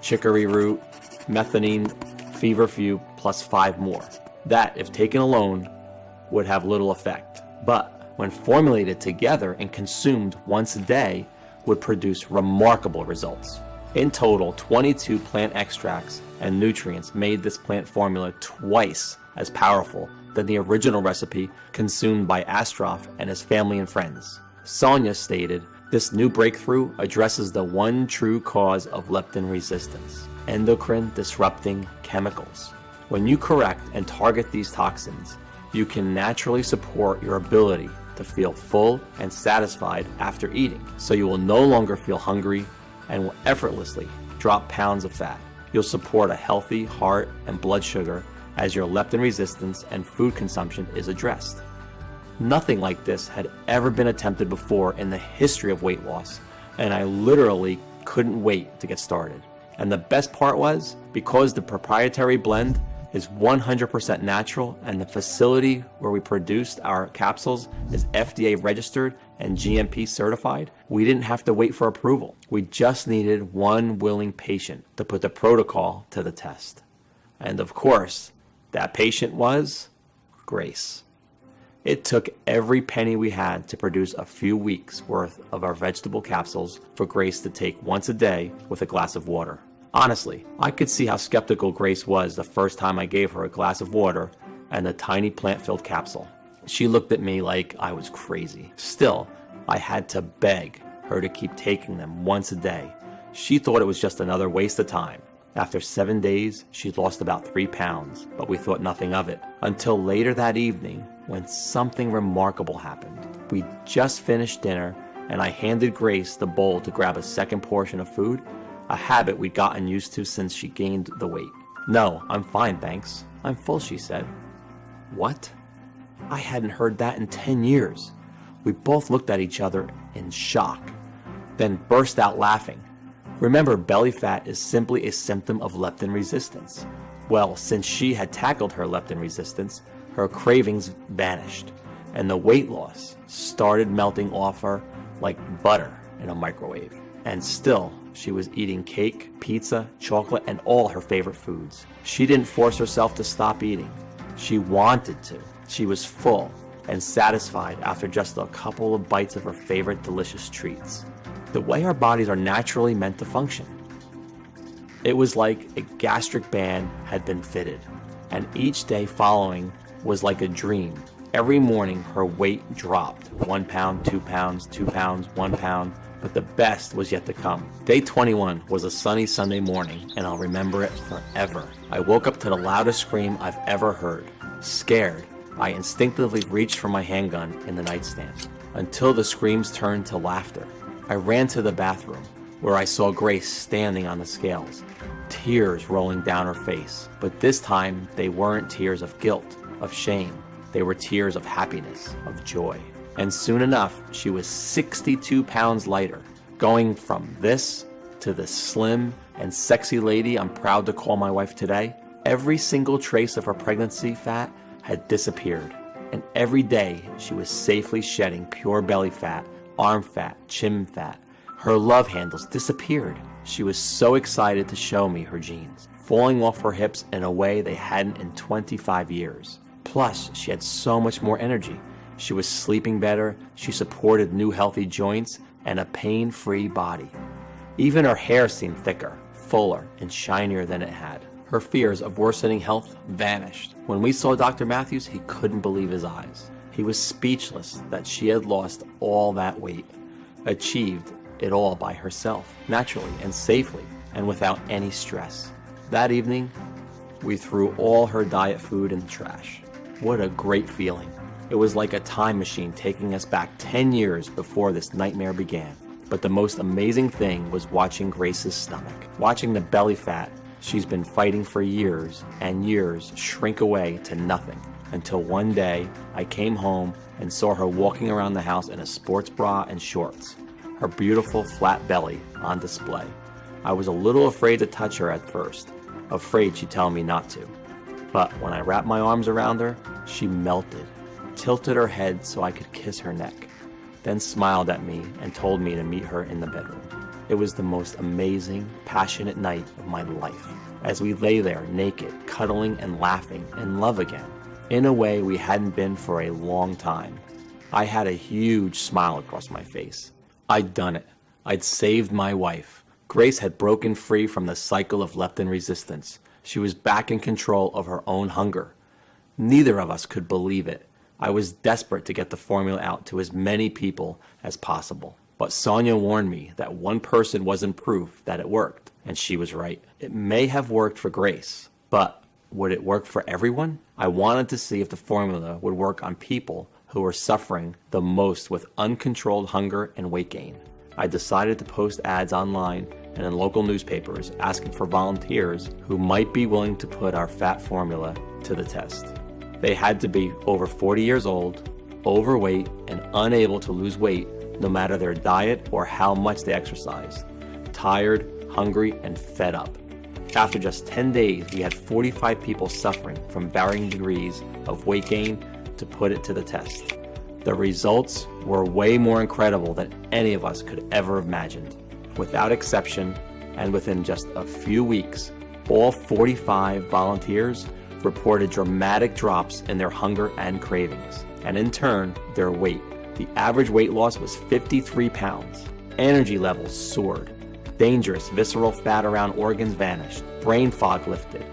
chicory root, methionine, feverfew, plus 5 more. That, if taken alone, would have little effect, but when formulated together and consumed once a day, would produce remarkable results. In total, 22 plant extracts and nutrients made this plant formula twice as powerful than the original recipe consumed by Ashraf and his family and friends. Sonia stated, "This new breakthrough addresses the one true cause of leptin resistance, endocrine disrupting chemicals. When you correct and target these toxins, you can naturally support your ability to feel full and satisfied after eating, so you will no longer feel hungry and will effortlessly drop pounds of fat. You'll support a healthy heart and blood sugar as your leptin resistance and food consumption is addressed. Nothing like this had ever been attempted before in the history of weight loss, and I literally couldn't wait to get started. And the best part was, because the proprietary blend is 100% natural and the facility where we produced our capsules is FDA registered and GMP certified, we didn't have to wait for approval. We just needed one willing patient to put the protocol to the test. And of course, that patient was Grace. It took every penny we had to produce a few weeks worth of our vegetable capsules for Grace to take once a day with a glass of water. Honestly, I could see how skeptical Grace was the first time I gave her a glass of water and a tiny plant-filled capsule. She looked at me like I was crazy. Still, I had to beg her to keep taking them once a day. She thought it was just another waste of time. After 7 days, she'd lost about 3 pounds, but we thought nothing of it until later that evening when something remarkable happened. We just finished dinner and I handed Grace the bowl to grab a second portion of food, a habit we'd gotten used to since she gained the weight. "No, I'm fine, thanks. I'm full," she said. What? I hadn't heard that in 10 years. We both looked at each other in shock, then burst out laughing. Remember, belly fat is simply a symptom of leptin resistance. Well, since she had tackled her leptin resistance, her cravings vanished, and the weight loss started melting off her like butter in a microwave. And still, she was eating cake, pizza, chocolate, and all her favorite foods. She didn't force herself to stop eating. She wanted to. She was full and satisfied after just a couple of bites of her favorite delicious treats. The way our bodies are naturally meant to function. It was like a gastric band had been fitted, and each day following was like a dream. Every morning her weight dropped, 1 pound, 2 pounds, 2 pounds, 1 pound, but the best was yet to come. Day 21 was a sunny Sunday morning, and I'll remember it forever. I woke up to the loudest scream I've ever heard. Scared, I instinctively reached for my handgun in the nightstand, until the screams turned to laughter. I ran to the bathroom, where I saw Grace standing on the scales, tears rolling down her face. But this time, they weren't tears of guilt, of shame. They were tears of happiness, of joy. And soon enough, she was 62 pounds lighter, going from this to the slim and sexy lady I'm proud to call my wife today. Every single trace of her pregnancy fat had disappeared, and every day she was safely shedding pure belly fat, arm fat, chin fat. Her love handles disappeared. She was so excited to show me her jeans, falling off her hips in a way they hadn't in 25 years. Plus, she had so much more energy. She was sleeping better, she supported new healthy joints, and a pain-free body. Even her hair seemed thicker, fuller, and shinier than it had. Her fears of worsening health vanished. When we saw Dr. Matthews, he couldn't believe his eyes. He was speechless that she had lost all that weight, achieved it all by herself, naturally and safely, and without any stress. That evening, we threw all her diet food in the trash. What a great feeling. It was like a time machine taking us back 10 years before this nightmare began. But the most amazing thing was watching Grace's stomach, watching the belly fat she's been fighting for years and years shrink away to nothing, until one day I came home and saw her walking around the house in a sports bra and shorts, her beautiful flat belly on display. I was a little afraid to touch her at first, afraid she'd tell me not to. But when I wrapped my arms around her, she melted, tilted her head so I could kiss her neck, then smiled at me and told me to meet her in the bedroom. It was the most amazing, passionate night of my life, as we lay there naked, cuddling and laughing in love again, in a way we hadn't been for a long time. I had a huge smile across my face. I'd done it. I'd saved my wife. Grace had broken free from the cycle of leptin resistance. She was back in control of her own hunger. Neither of us could believe it. I was desperate to get the formula out to as many people as possible. But Sonia warned me that one person wasn't proof that it worked, and she was right. It may have worked for Grace, but would it work for everyone? I wanted to see if the formula would work on people who were suffering the most with uncontrolled hunger and weight gain. I decided to post ads online and in local newspapers asking for volunteers who might be willing to put our fat formula to the test. They had to be over 40 years old, overweight, and unable to lose weight no matter their diet or how much they exercised, tired, hungry, and fed up. After just 10 days, we had 45 people suffering from varying degrees of weight gain to put it to the test. The results were way more incredible than any of us could ever have imagined. Without exception, and within just a few weeks, all 45 volunteers reported dramatic drops in their hunger and cravings, and in turn, their weight. The average weight loss was 53 pounds. Energy levels soared. Dangerous visceral fat around organs vanished. Brain fog lifted.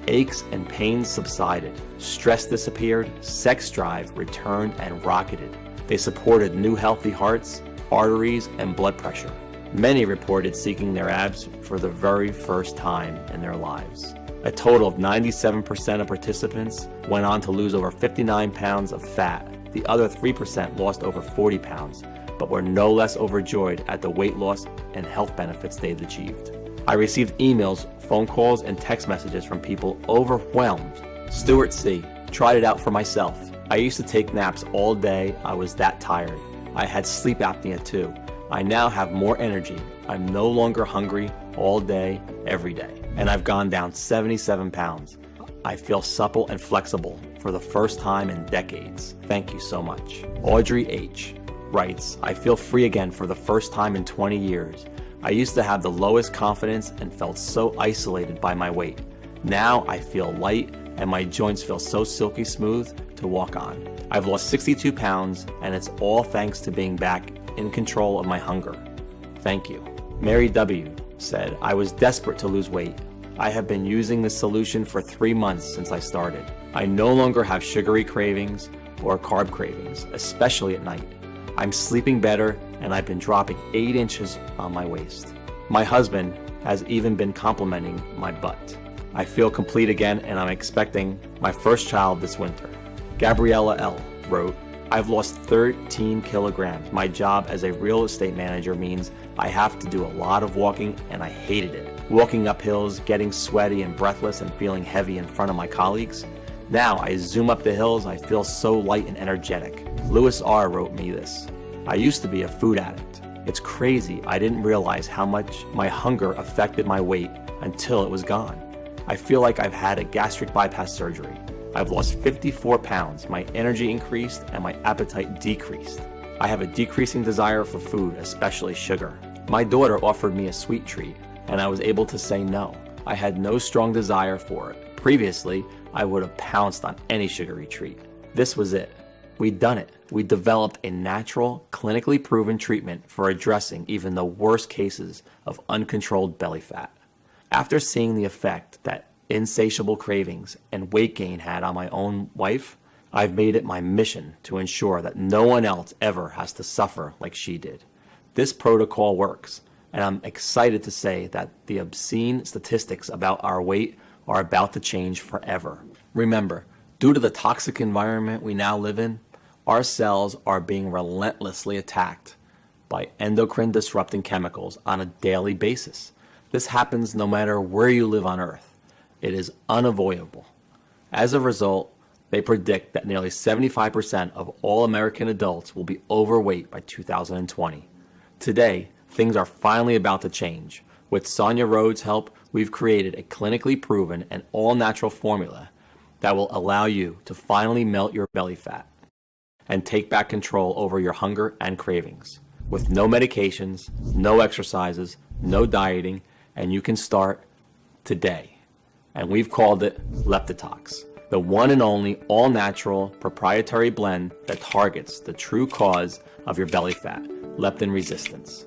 Aches and pains subsided. Stress disappeared. Sex drive returned and rocketed. They supported new healthy hearts, arteries, and blood pressure. Many reported seeking their abs for the very first time in their lives. A total of 97% of participants went on to lose over 59 pounds of fat. The other 3% lost over 40 pounds, but were no less overjoyed at the weight loss and health benefits they'd achieved. I received emails, phone calls, and text messages from people overwhelmed. Stuart C. Tried it out for myself. I used to take naps all day. I was that tired. I had sleep apnea too. I now have more energy. I'm no longer hungry all day, every day. And I've gone down 77 pounds. I feel supple and flexible for the first time in decades. Thank you so much. Audrey H. writes, I feel free again for the first time in 20 years. I used to have the lowest confidence and felt so isolated by my weight. Now I feel light and my joints feel so silky smooth to walk on. I've lost 62 pounds and it's all thanks to being back in control of my hunger. Thank you. Mary W. said, I was desperate to lose weight. I have been using this solution for 3 months since I started. I no longer have sugary cravings or carb cravings, especially at night. I'm sleeping better and I've been dropping 8 inches on my waist. My husband has even been complimenting my butt. I feel complete again and I'm expecting my first child this winter. Gabriella L. wrote, I've lost 13 kilograms. My job as a real estate manager means I have to do a lot of walking and I hated it. Walking up hills, getting sweaty and breathless and feeling heavy in front of my colleagues. Now I zoom up the hills, I feel so light and energetic. Lewis R. wrote me this. I used to be a food addict. It's crazy, I didn't realize how much my hunger affected my weight until it was gone. I feel like I've had a gastric bypass surgery. I've lost 54 pounds, my energy increased and my appetite decreased. I have a decreasing desire for food, especially sugar. My daughter offered me a sweet treat and I was able to say no. I had no strong desire for it. Previously, I would have pounced on any sugary treat. This was it. We'd done it. We developed a natural, clinically proven treatment for addressing even the worst cases of uncontrolled belly fat. After seeing the effect that insatiable cravings and weight gain had on my own wife, I've made it my mission to ensure that no one else ever has to suffer like she did. This protocol works, and I'm excited to say that the obscene statistics about our weight are about to change forever. Remember, due to the toxic environment we now live in, our cells are being relentlessly attacked by endocrine disrupting chemicals on a daily basis. This happens no matter where you live on Earth. It is unavoidable. As a result, they predict that nearly 75% of all American adults will be overweight by 2020. Today, things are finally about to change. With Sonia Rhodes' help, we've created a clinically proven and all-natural formula that will allow you to finally melt your belly fat and take back control over your hunger and cravings. With no medications, no exercises, no dieting, and you can start today. And we've called it Leptiox, the one and only all-natural proprietary blend that targets the true cause of your belly fat, leptin resistance.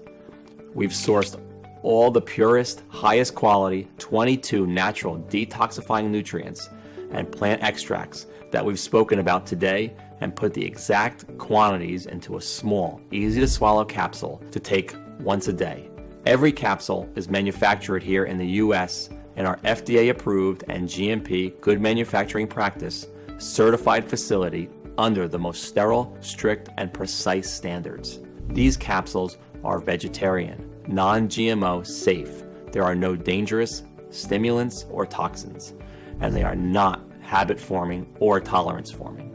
We've sourced all the purest, highest quality, 22 natural detoxifying nutrients and plant extracts that we've spoken about today and put the exact quantities into a small, easy to swallow capsule to take once a day. Every capsule is manufactured here in the US in our FDA approved and GMP good manufacturing practice certified facility under the most sterile, strict, and precise standards. These capsules are vegetarian, non-GMO, safe. There are no dangerous stimulants or toxins, and they are not habit-forming or tolerance-forming.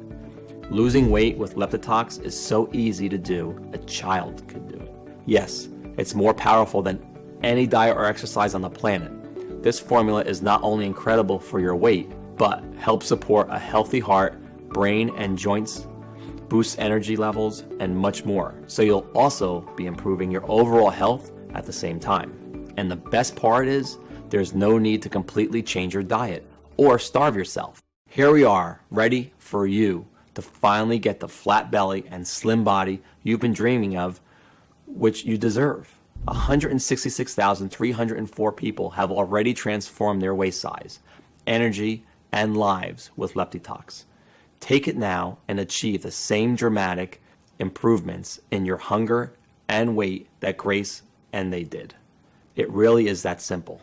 Losing weight with Leptiox is so easy to do, a child could do it. Yes, it's more powerful than any diet or exercise on the planet. This formula is not only incredible for your weight, but helps support a healthy heart, brain, and joints, boosts energy levels, and much more. So you'll also be improving your overall health at the same time. And the best part is, there's no need to completely change your diet or starve yourself. Here we are, ready for you to finally get the flat belly and slim body you've been dreaming of, which you deserve. 166,304 people have already transformed their waist size, energy, and lives with Leptiox. Take it now and achieve the same dramatic improvements in your hunger and weight that Grace and they did. It really is that simple.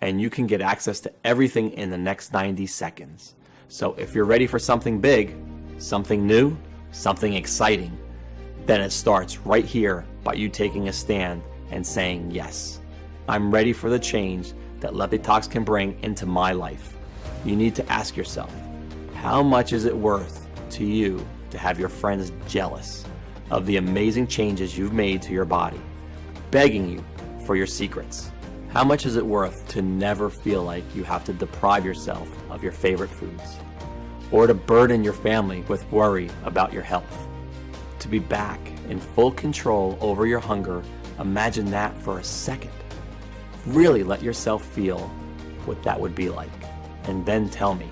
And you can get access to everything in the next 90 seconds. So if you're ready for something big, something new, something exciting, then it starts right here by you taking a stand and saying yes. I'm ready for the change that Leptiox can bring into my life. You need to ask yourself, how much is it worth to you to have your friends jealous of the amazing changes you've made to your body, begging you for your secrets? How much is it worth to never feel like you have to deprive yourself of your favorite foods, or to burden your family with worry about your health? To be back in full control over your hunger, imagine that for a second. Really let yourself feel what that would be like, and then tell me,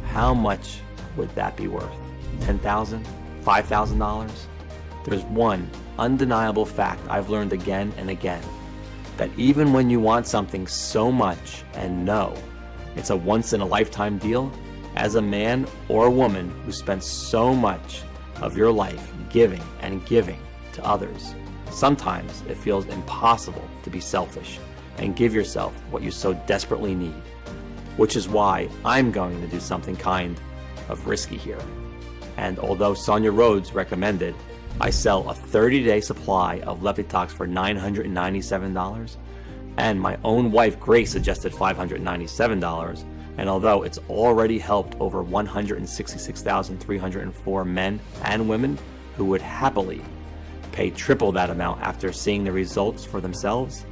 how much would that be worth? $10,000? $5,000? There's one undeniable fact I've learned again and again, that even when you want something so much and know it's a once-in-a-lifetime deal, as a man or a woman who spends so much of your life giving and giving to others, sometimes it feels impossible to be selfish and give yourself what you so desperately need. Which is why I'm going to do something kind of risky here. And although Sonia Rhodes recommended I sell a 30-day supply of Leptiox for $997, and my own wife Grace suggested $597, and although it's already helped over 166,304 men and women who would happily pay triple that amount after seeing the results for themselves,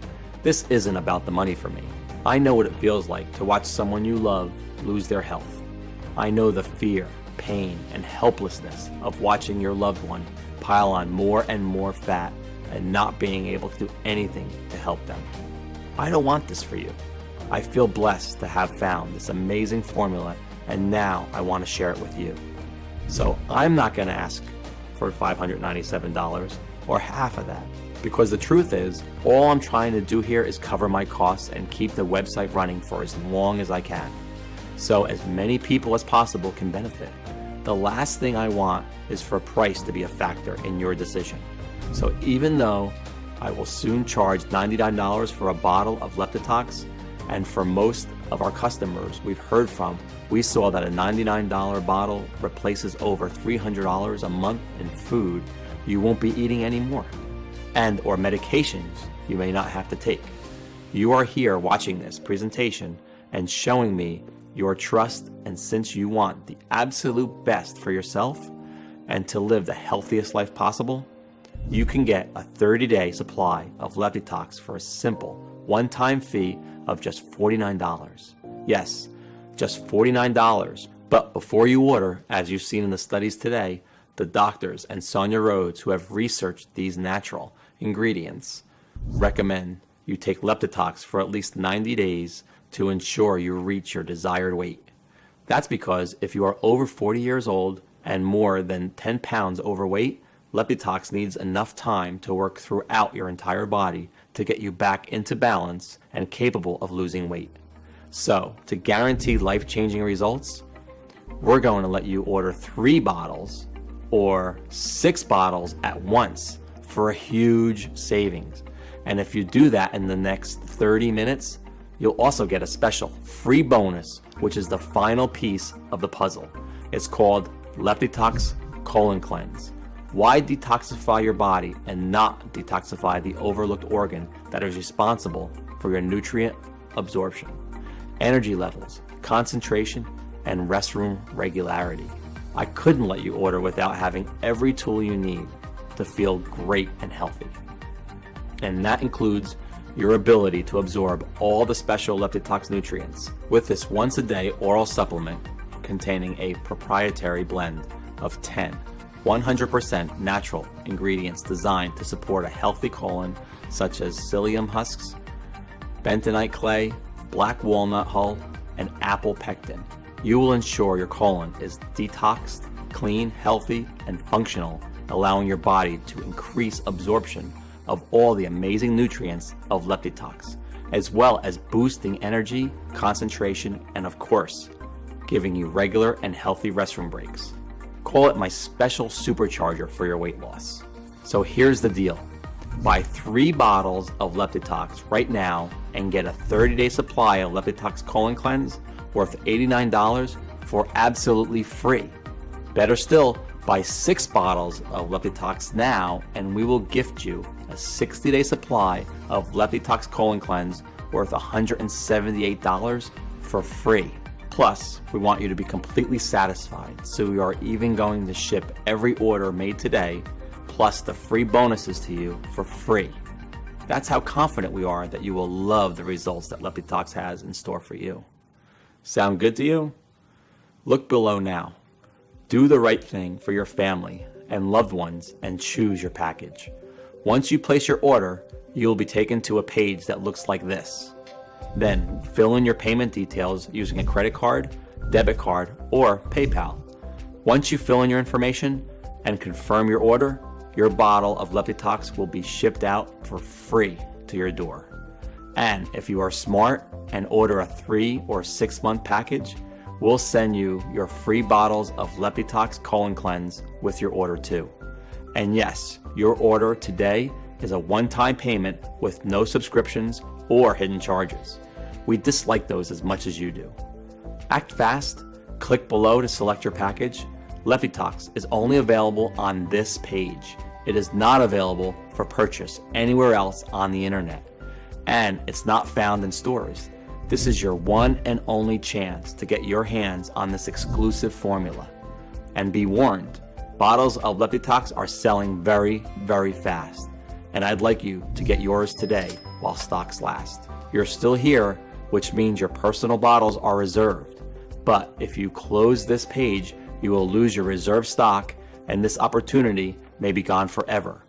this isn't about the money for me. I know what it feels like to watch someone you love lose their health. I know the fear, pain, and helplessness of watching your loved one pile on more and more fat and not being able to do anything to help them. I don't want this for you. I feel blessed to have found this amazing formula, and now I want to share it with you. So I'm not going to ask for $597 or half of that, because the truth is, all I'm trying to do here is cover my costs and keep the website running for as long as I can, so as many people as possible can benefit. The last thing I want is for price to be a factor in your decision. So even though I will soon charge $99 for a bottle of Leptiox, and for most of our customers we've heard from, we saw that a $99 bottle replaces over $300 a month in food you won't be eating anymore, and or medications you may not have to take. You are here watching this presentation and showing me your trust, and since you want the absolute best for yourself and to live the healthiest life possible, you can get a 30-day supply of Leptiox for a simple one-time fee of just $49. Yes, just $49. But before you order, as you've seen in the studies today, the doctors and Sonia Rhodes, who have researched these natural ingredients, recommend you take Leptiox for at least 90 days to ensure you reach your desired weight. That's because if you are over 40 years old and more than 10 pounds overweight, Leptiox needs enough time to work throughout your entire body to get you back into balance and capable of losing weight. So, to guarantee life-changing results, we're going to let you order 3 bottles or 6 bottles at once for a huge savings. And if you do that in the next 30 minutes, you'll also get a special free bonus, which is the final piece of the puzzle. It's called Leptiox colon cleanse. Why detoxify your body and not detoxify the overlooked organ that is responsible for your nutrient absorption, energy levels, concentration, and restroom regularity? I couldn't let you order without having every tool you need to feel great and healthy. And that includes your ability to absorb all the special leptiox nutrients with this once-a-day oral supplement containing a proprietary blend of 10 100% natural ingredients designed to support a healthy colon, such as psyllium husks, bentonite clay, black walnut hull, and apple pectin. You will ensure your colon is detoxed, clean, healthy, and functional, allowing your body to increase absorption of all the amazing nutrients of leptiox, as well as boosting energy, concentration, and of course, giving you regular and healthy restroom breaks. Call it my special supercharger for your weight loss. So here's the deal. Buy 3 bottles of leptiox right now and get a 30-day supply of leptiox colon cleanse worth $89 for absolutely free. Better still, buy 6 bottles of leptiox now and we will gift you a 60-day supply of leptiox colon cleanse worth $178 for free. Plus, we want you to be completely satisfied, so we are even going to ship every order made today, plus the free bonuses to you for free. That's how confident we are that you will love the results that leptiox has in store for you. Sound good to you? Look below now. Do the right thing for your family and loved ones and choose your package. Once you place your order, you will be taken to a page that looks like this. Then fill in your payment details using a credit card, debit card, or PayPal. Once you fill in your information and confirm your order, your bottle of leptiox will be shipped out for free to your door. And if you are smart and order a 3 or 6 month package, we'll send you your free bottles of leptiox colon cleanse with your order too. And yes, your order today is a one-time payment with no subscriptions or hidden charges. We dislike those as much as you do. Act fast, click below to select your package. Leptiox is only available on this page. It is not available for purchase anywhere else on the internet, and it's not found in stores. This is your one and only chance to get your hands on this exclusive formula. And be warned, bottles of leptiox are selling very, very fast, and I'd like you to get yours today while stocks last. You're still here, which means your personal bottles are reserved. But if you close this page, you will lose your reserved stock and this opportunity may be gone forever.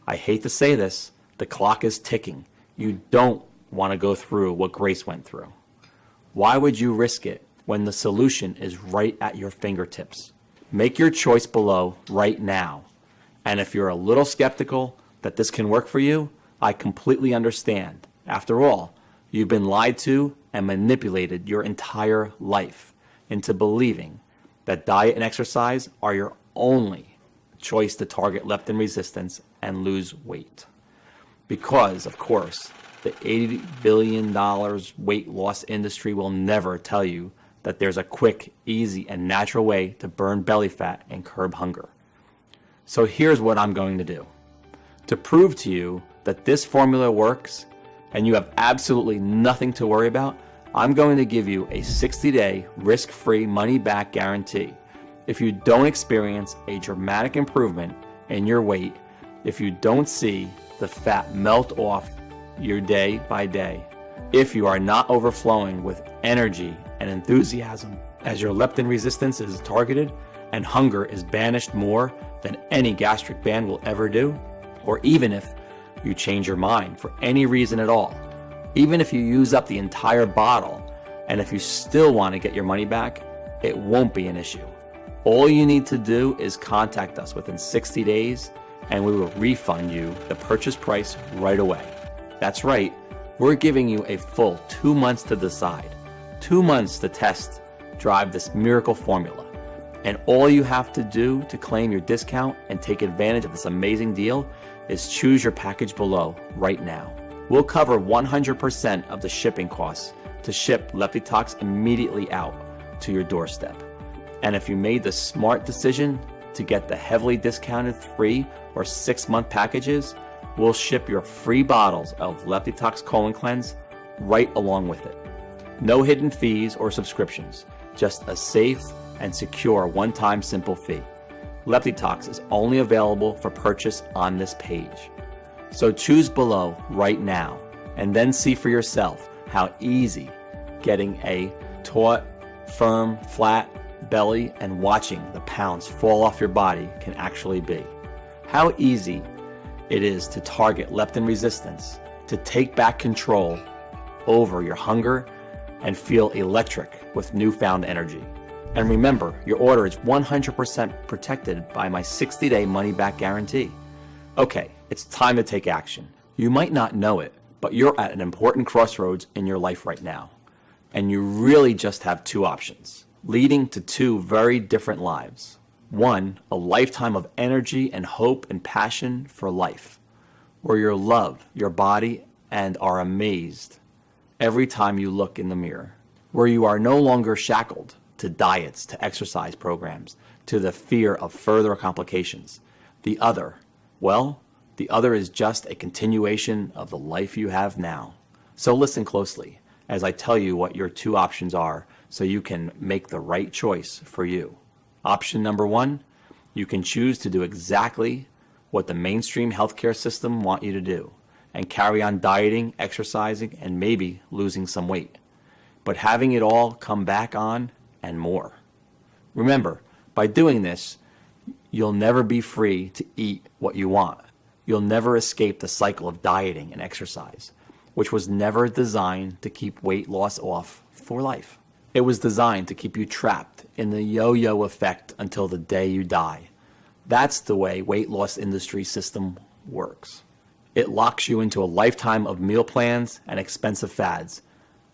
I hate to say this, the clock is ticking. You don't want to go through what Grace went through. Why would you risk it when the solution is right at your fingertips? Make your choice below right now. And if you're a little skeptical that this can work for you, I completely understand. After all, you've been lied to and manipulated your entire life into believing that diet and exercise are your only choice to target leptin resistance and lose weight. Because, of course, the $80 billion weight loss industry will never tell you that there's a quick, easy, and natural way to burn belly fat and curb hunger. So here's what I'm going to do. To prove to you that this formula works and you have absolutely nothing to worry about, I'm going to give you a 60-day risk-free money-back guarantee. If you don't experience a dramatic improvement in your weight, if you don't see the fat melt off your day by day, if you are not overflowing with energy and enthusiasm as your leptin resistance is targeted and hunger is banished more than any gastric band will ever do, or even if you change your mind for any reason at all, even if you use up the entire bottle, and if you still want to get your money back, it won't be an issue. All you need to do is contact us within 60 days and we will refund you the purchase price right away. That's right, we're giving you a full 2 months to decide, 2 months to test, drive this miracle formula. And all you have to do to claim your discount and take advantage of this amazing deal is choose your package below right now. We'll cover 100% of the shipping costs to ship leptiox immediately out to your doorstep. And if you made the smart decision to get the heavily discounted 3 or 6 month packages, we'll ship your free bottles of Leptiox Colon Cleanse right along with it. No hidden fees or subscriptions, just a safe and secure one-time simple fee. Leptiox is only available for purchase on this page. So choose below right now and then see for yourself how easy getting a taut, firm, flat belly and watching the pounds fall off your body can actually be. How easy it is to target leptin resistance, to take back control over your hunger and feel electric with newfound energy. And remember, your order is 100% protected by my 60-day money-back guarantee. Okay, it's time to take action. You might not know it, but you're at an important crossroads in your life right now. And you really just have two options, leading to two very different lives. One, a lifetime of energy and hope and passion for life, where you love your body and are amazed every time you look in the mirror, where you are no longer shackled to diets, to exercise programs, to the fear of further complications. The other, well, the other is just a continuation of the life you have now. So listen closely as I tell you what your two options are so you can make the right choice for you. Option number one, you can choose to do exactly what the mainstream healthcare system want you to do and carry on dieting, exercising, and maybe losing some weight, but having it all come back on and more. Remember, by doing this, you'll never be free to eat what you want. You'll never escape the cycle of dieting and exercise, which was never designed to keep weight loss off for life. It was designed to keep you trapped in the yo-yo effect until the day you die. That's the way weight loss industry system works. It locks you into a lifetime of meal plans and expensive fads.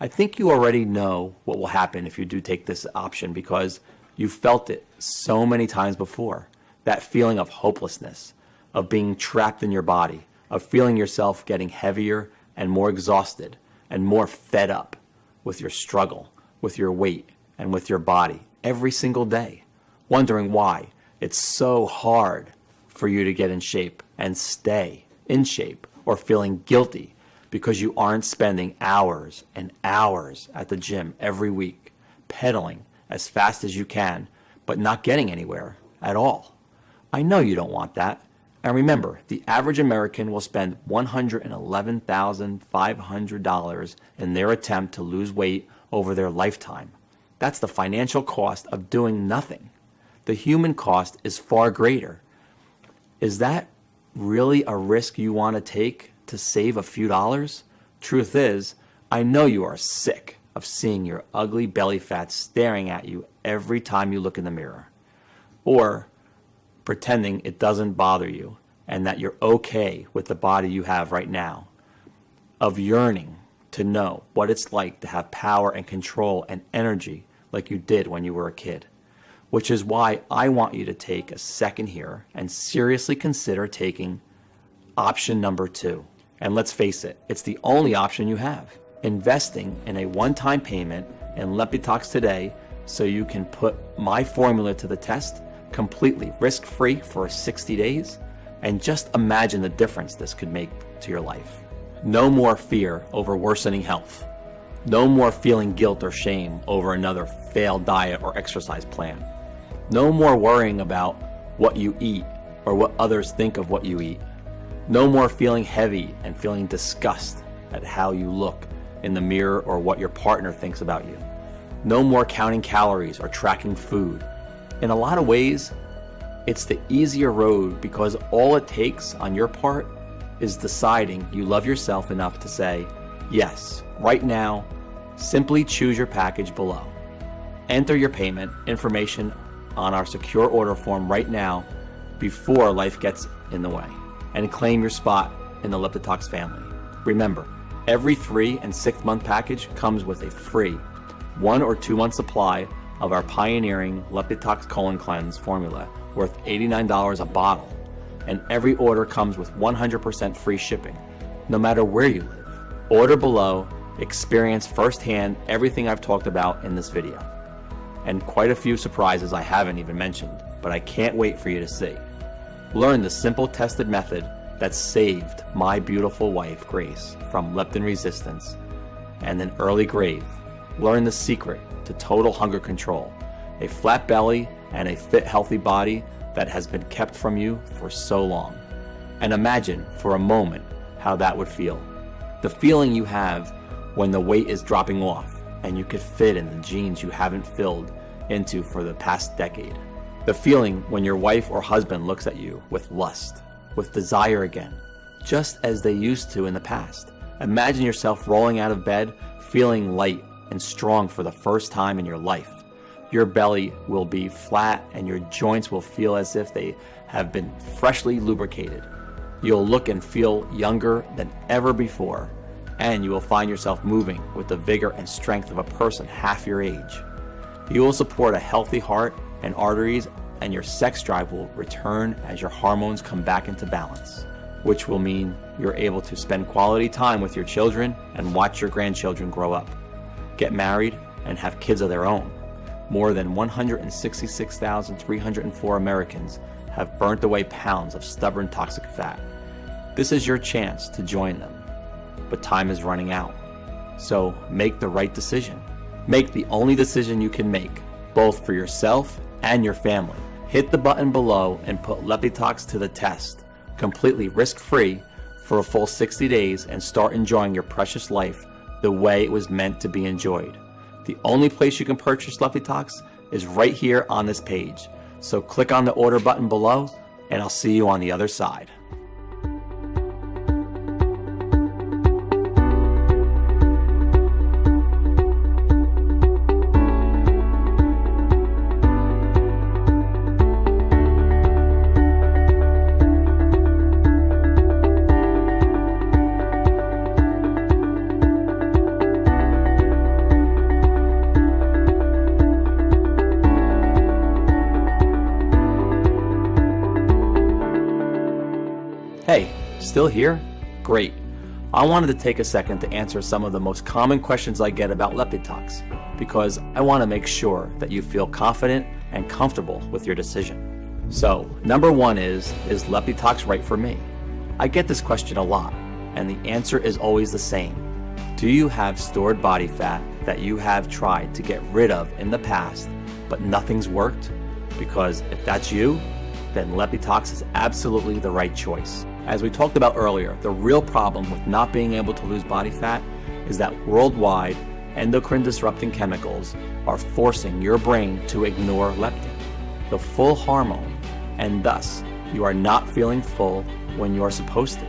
I think you already know what will happen if you do take this option because you've felt it so many times before. That feeling of hopelessness, of being trapped in your body, of feeling yourself getting heavier and more exhausted and more fed up with your struggle, with your weight, and with your body every single day, wondering why it's so hard for you to get in shape and stay in shape, or feeling guilty because you aren't spending hours and hours at the gym every week, pedaling as fast as you can, but not getting anywhere at all. I know you don't want that. And remember, the average American will spend $111,500 in their attempt to lose weight over their lifetime. That's the financial cost of doing nothing. The human cost is far greater. Is that really a risk you want to take to save a few dollars? Truth is, I know you are sick of seeing your ugly belly fat staring at you every time you look in the mirror, or pretending it doesn't bother you and that you're okay with the body you have right now, of yearning to know what it's like to have power and control and energy like you did when you were a kid. Which is why I want you to take a second here and seriously consider taking option number 2. And let's face it, it's the only option you have. Investing in a one-time payment in Leptiox today so you can put my formula to the test completely risk-free for 60 days, and just imagine the difference this could make to your life. No more fear over worsening health. No more feeling guilt or shame over another failed diet or exercise plan. No more worrying about what you eat or what others think of what you eat. No more feeling heavy and feeling disgust at how you look in the mirror or what your partner thinks about you. No more counting calories or tracking food. In a lot of ways, it's the easier road because all it takes on your part is deciding you love yourself enough to say, yes, right now, simply choose your package below. Enter your payment information on our secure order form right now before life gets in the way, and claim your spot in the Leptiox family. Remember, every 3 and 6 month package comes with a free 1 or 2 month supply of our pioneering Leptiox Colon Cleanse formula worth $89 a bottle, and every order comes with 100% free shipping, no matter where you live. Order below, experience firsthand everything I've talked about in this video, and quite a few surprises I haven't even mentioned. but I can't wait for you to see. Learn the simple tested method that saved my beautiful wife, Grace, from leptin resistance and an early grave. Learn the secret to total hunger control, a flat belly and a fit, healthy body that has been kept from you for so long. And imagine for a moment how that would feel. The feeling you have when the weight is dropping off and you could fit in the jeans you haven't filled into for the past decade. The feeling when your wife or husband looks at you with lust, with desire again, just as they used to in the past. Imagine yourself rolling out of bed, feeling light and strong for the first time in your life. Your belly will be flat and your joints will feel as if they have been freshly lubricated. You'll look and feel younger than ever before, and you will find yourself moving with the vigor and strength of a person half your age. You will support a healthy heart and arteries, and your sex drive will return as your hormones come back into balance, which will mean you're able to spend quality time with your children and watch your grandchildren grow up, get married, and have kids of their own. More than 166,304 Americans have burnt away pounds of stubborn toxic fat. This is your chance to join them, but time is running out. So make the right decision. Make the only decision you can make, both for yourself and your family. Hit the button below and put Leptiox to the test, completely risk-free for a full 60 days and start enjoying your precious life the way it was meant to be enjoyed. The only place you can purchase Leptiox is right here on this page. So click on the order button below and I'll see you on the other side. Hey, still here? Great. I wanted to take a second to answer some of the most common questions I get about Leptiox, because I want to make sure that you feel confident and comfortable with your decision. So, number one is Leptiox right for me? I get this question a lot, and the answer is always the same. Do you have stored body fat that you have tried to get rid of in the past, but nothing's worked? Because if that's you, then Leptiox is absolutely the right choice. As we talked about earlier, the real problem with not being able to lose body fat is that worldwide endocrine disrupting chemicals are forcing your brain to ignore leptin, the full hormone, and thus you are not feeling full when you are supposed to.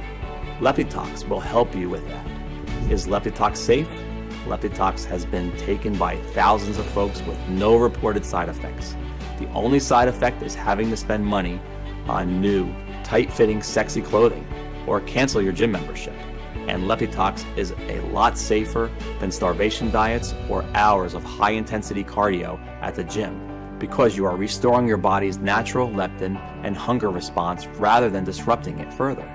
Leptiox will help you with that. Is Leptiox safe? Leptiox has been taken by thousands of folks with no reported side effects. The only side effect is having to spend money on new, tight-fitting, sexy clothing, or cancel your gym membership. And Leptiox is a lot safer than starvation diets or hours of high-intensity cardio at the gym, because you are restoring your body's natural leptin and hunger response rather than disrupting it further.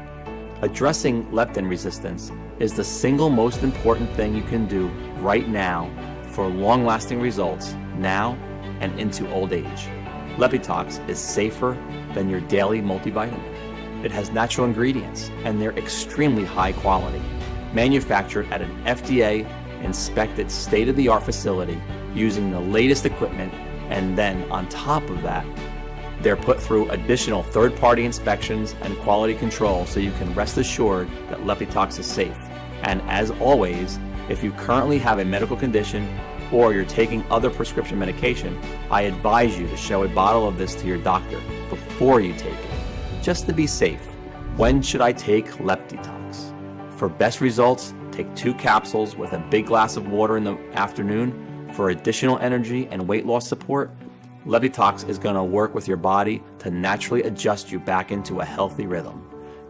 Addressing leptin resistance is the single most important thing you can do right now for long-lasting results now and into old age. Leptiox is safer than your daily multivitamin. It has natural ingredients, and they're extremely high quality, manufactured at an FDA-inspected state-of-the-art facility using the latest equipment, and then on top of that, they're put through additional third-party inspections and quality control so you can rest assured that Leptiox is safe. And as always, if you currently have a medical condition or you're taking other prescription medication, I advise you to show a bottle of this to your doctor before you take it, just to be safe. When should I take Leptiox? For best results, take 2 capsules with a big glass of water in the afternoon. For additional energy and weight loss support, Leptiox is going to work with your body to naturally adjust you back into a healthy rhythm.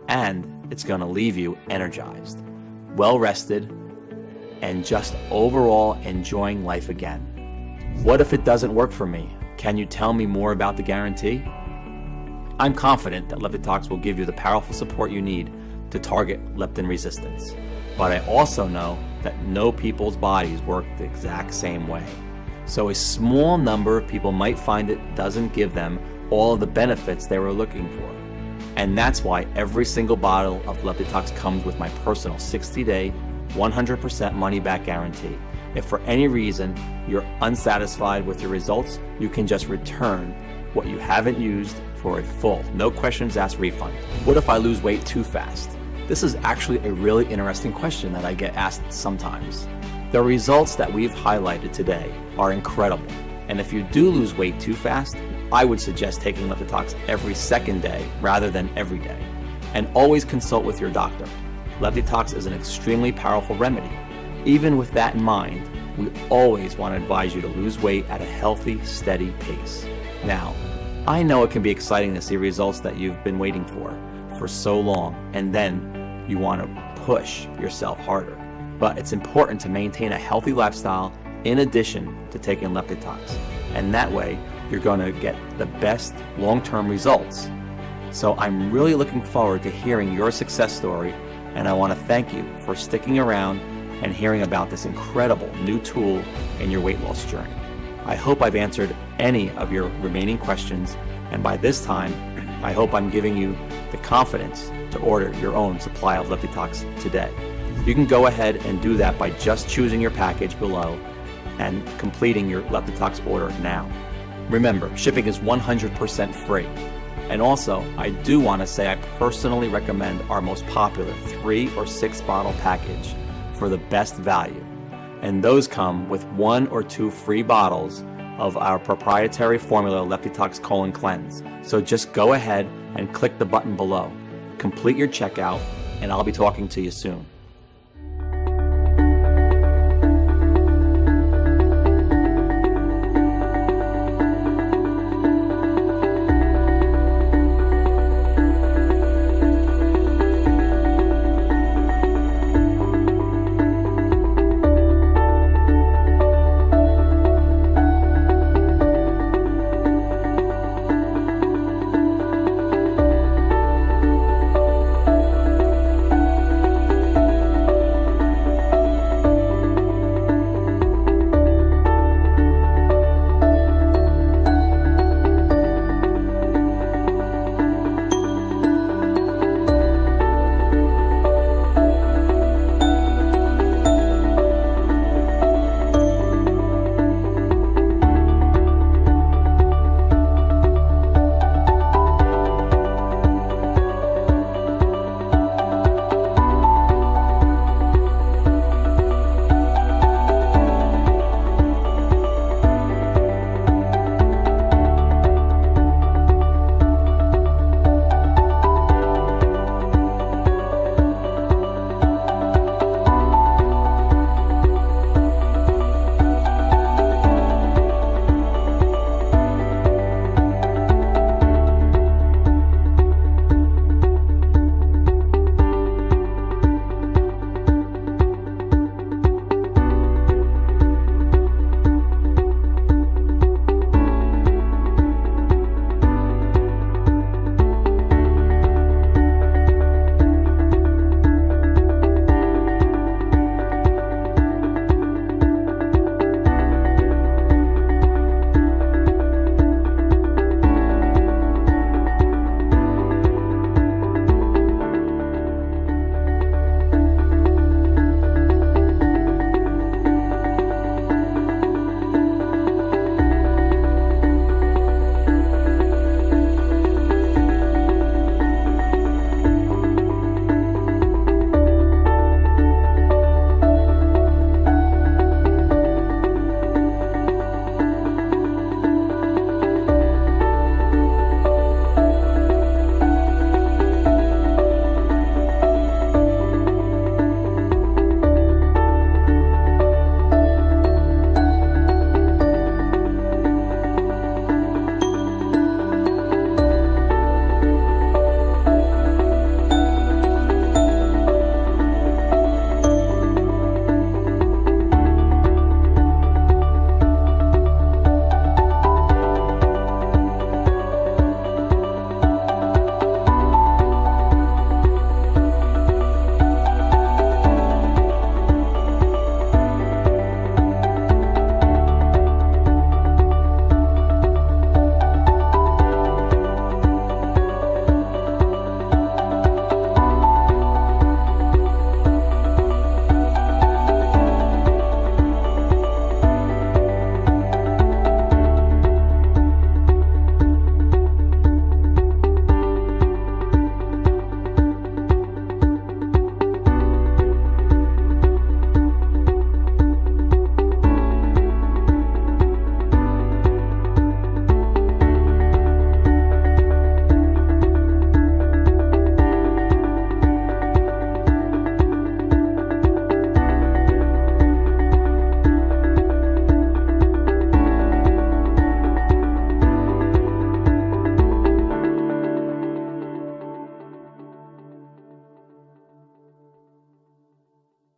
And it's going to leave you energized, well rested, and just overall enjoying life again. What if it doesn't work for me? Can you tell me more about the guarantee? I'm confident that Leptiox will give you the powerful support you need to target leptin resistance. But I also know that no people's bodies work the exact same way. So a small number of people might find it doesn't give them all of the benefits they were looking for. And that's why every single bottle of Leptiox comes with my personal 60-day, 100% money-back guarantee. If for any reason you're unsatisfied with your results, you can just return what you haven't used for a full, no questions asked refund. What if I lose weight too fast? This is actually a really interesting question that I get asked sometimes. The results that we've highlighted today are incredible. And if you do lose weight too fast, I would suggest taking Leptiox every second day rather than every day. And always consult with your doctor. Leptiox is an extremely powerful remedy. Even with that in mind, we always want to advise you to lose weight at a healthy, steady pace. Now, I know it can be exciting to see results that you've been waiting for so long, and then you want to push yourself harder. But it's important to maintain a healthy lifestyle in addition to taking Leptiox. And that way, you're going to get the best long-term results. So I'm really looking forward to hearing your success story, and I want to thank you for sticking around and hearing about this incredible new tool in your weight loss journey. I hope I've answered any of your remaining questions, and by this time, I hope I'm giving you the confidence to order your own supply of Leptiox today. You can go ahead and do that by just choosing your package below and completing your Leptiox order now. Remember, shipping is 100% free. And also, I do want to say I personally recommend our most popular 3 or 6 bottle package for the best value. And those come with 1 or 2 free bottles of our proprietary formula Leptiox Colon Cleanse. So just go ahead and click the button below. Complete your checkout, and I'll be talking to you soon.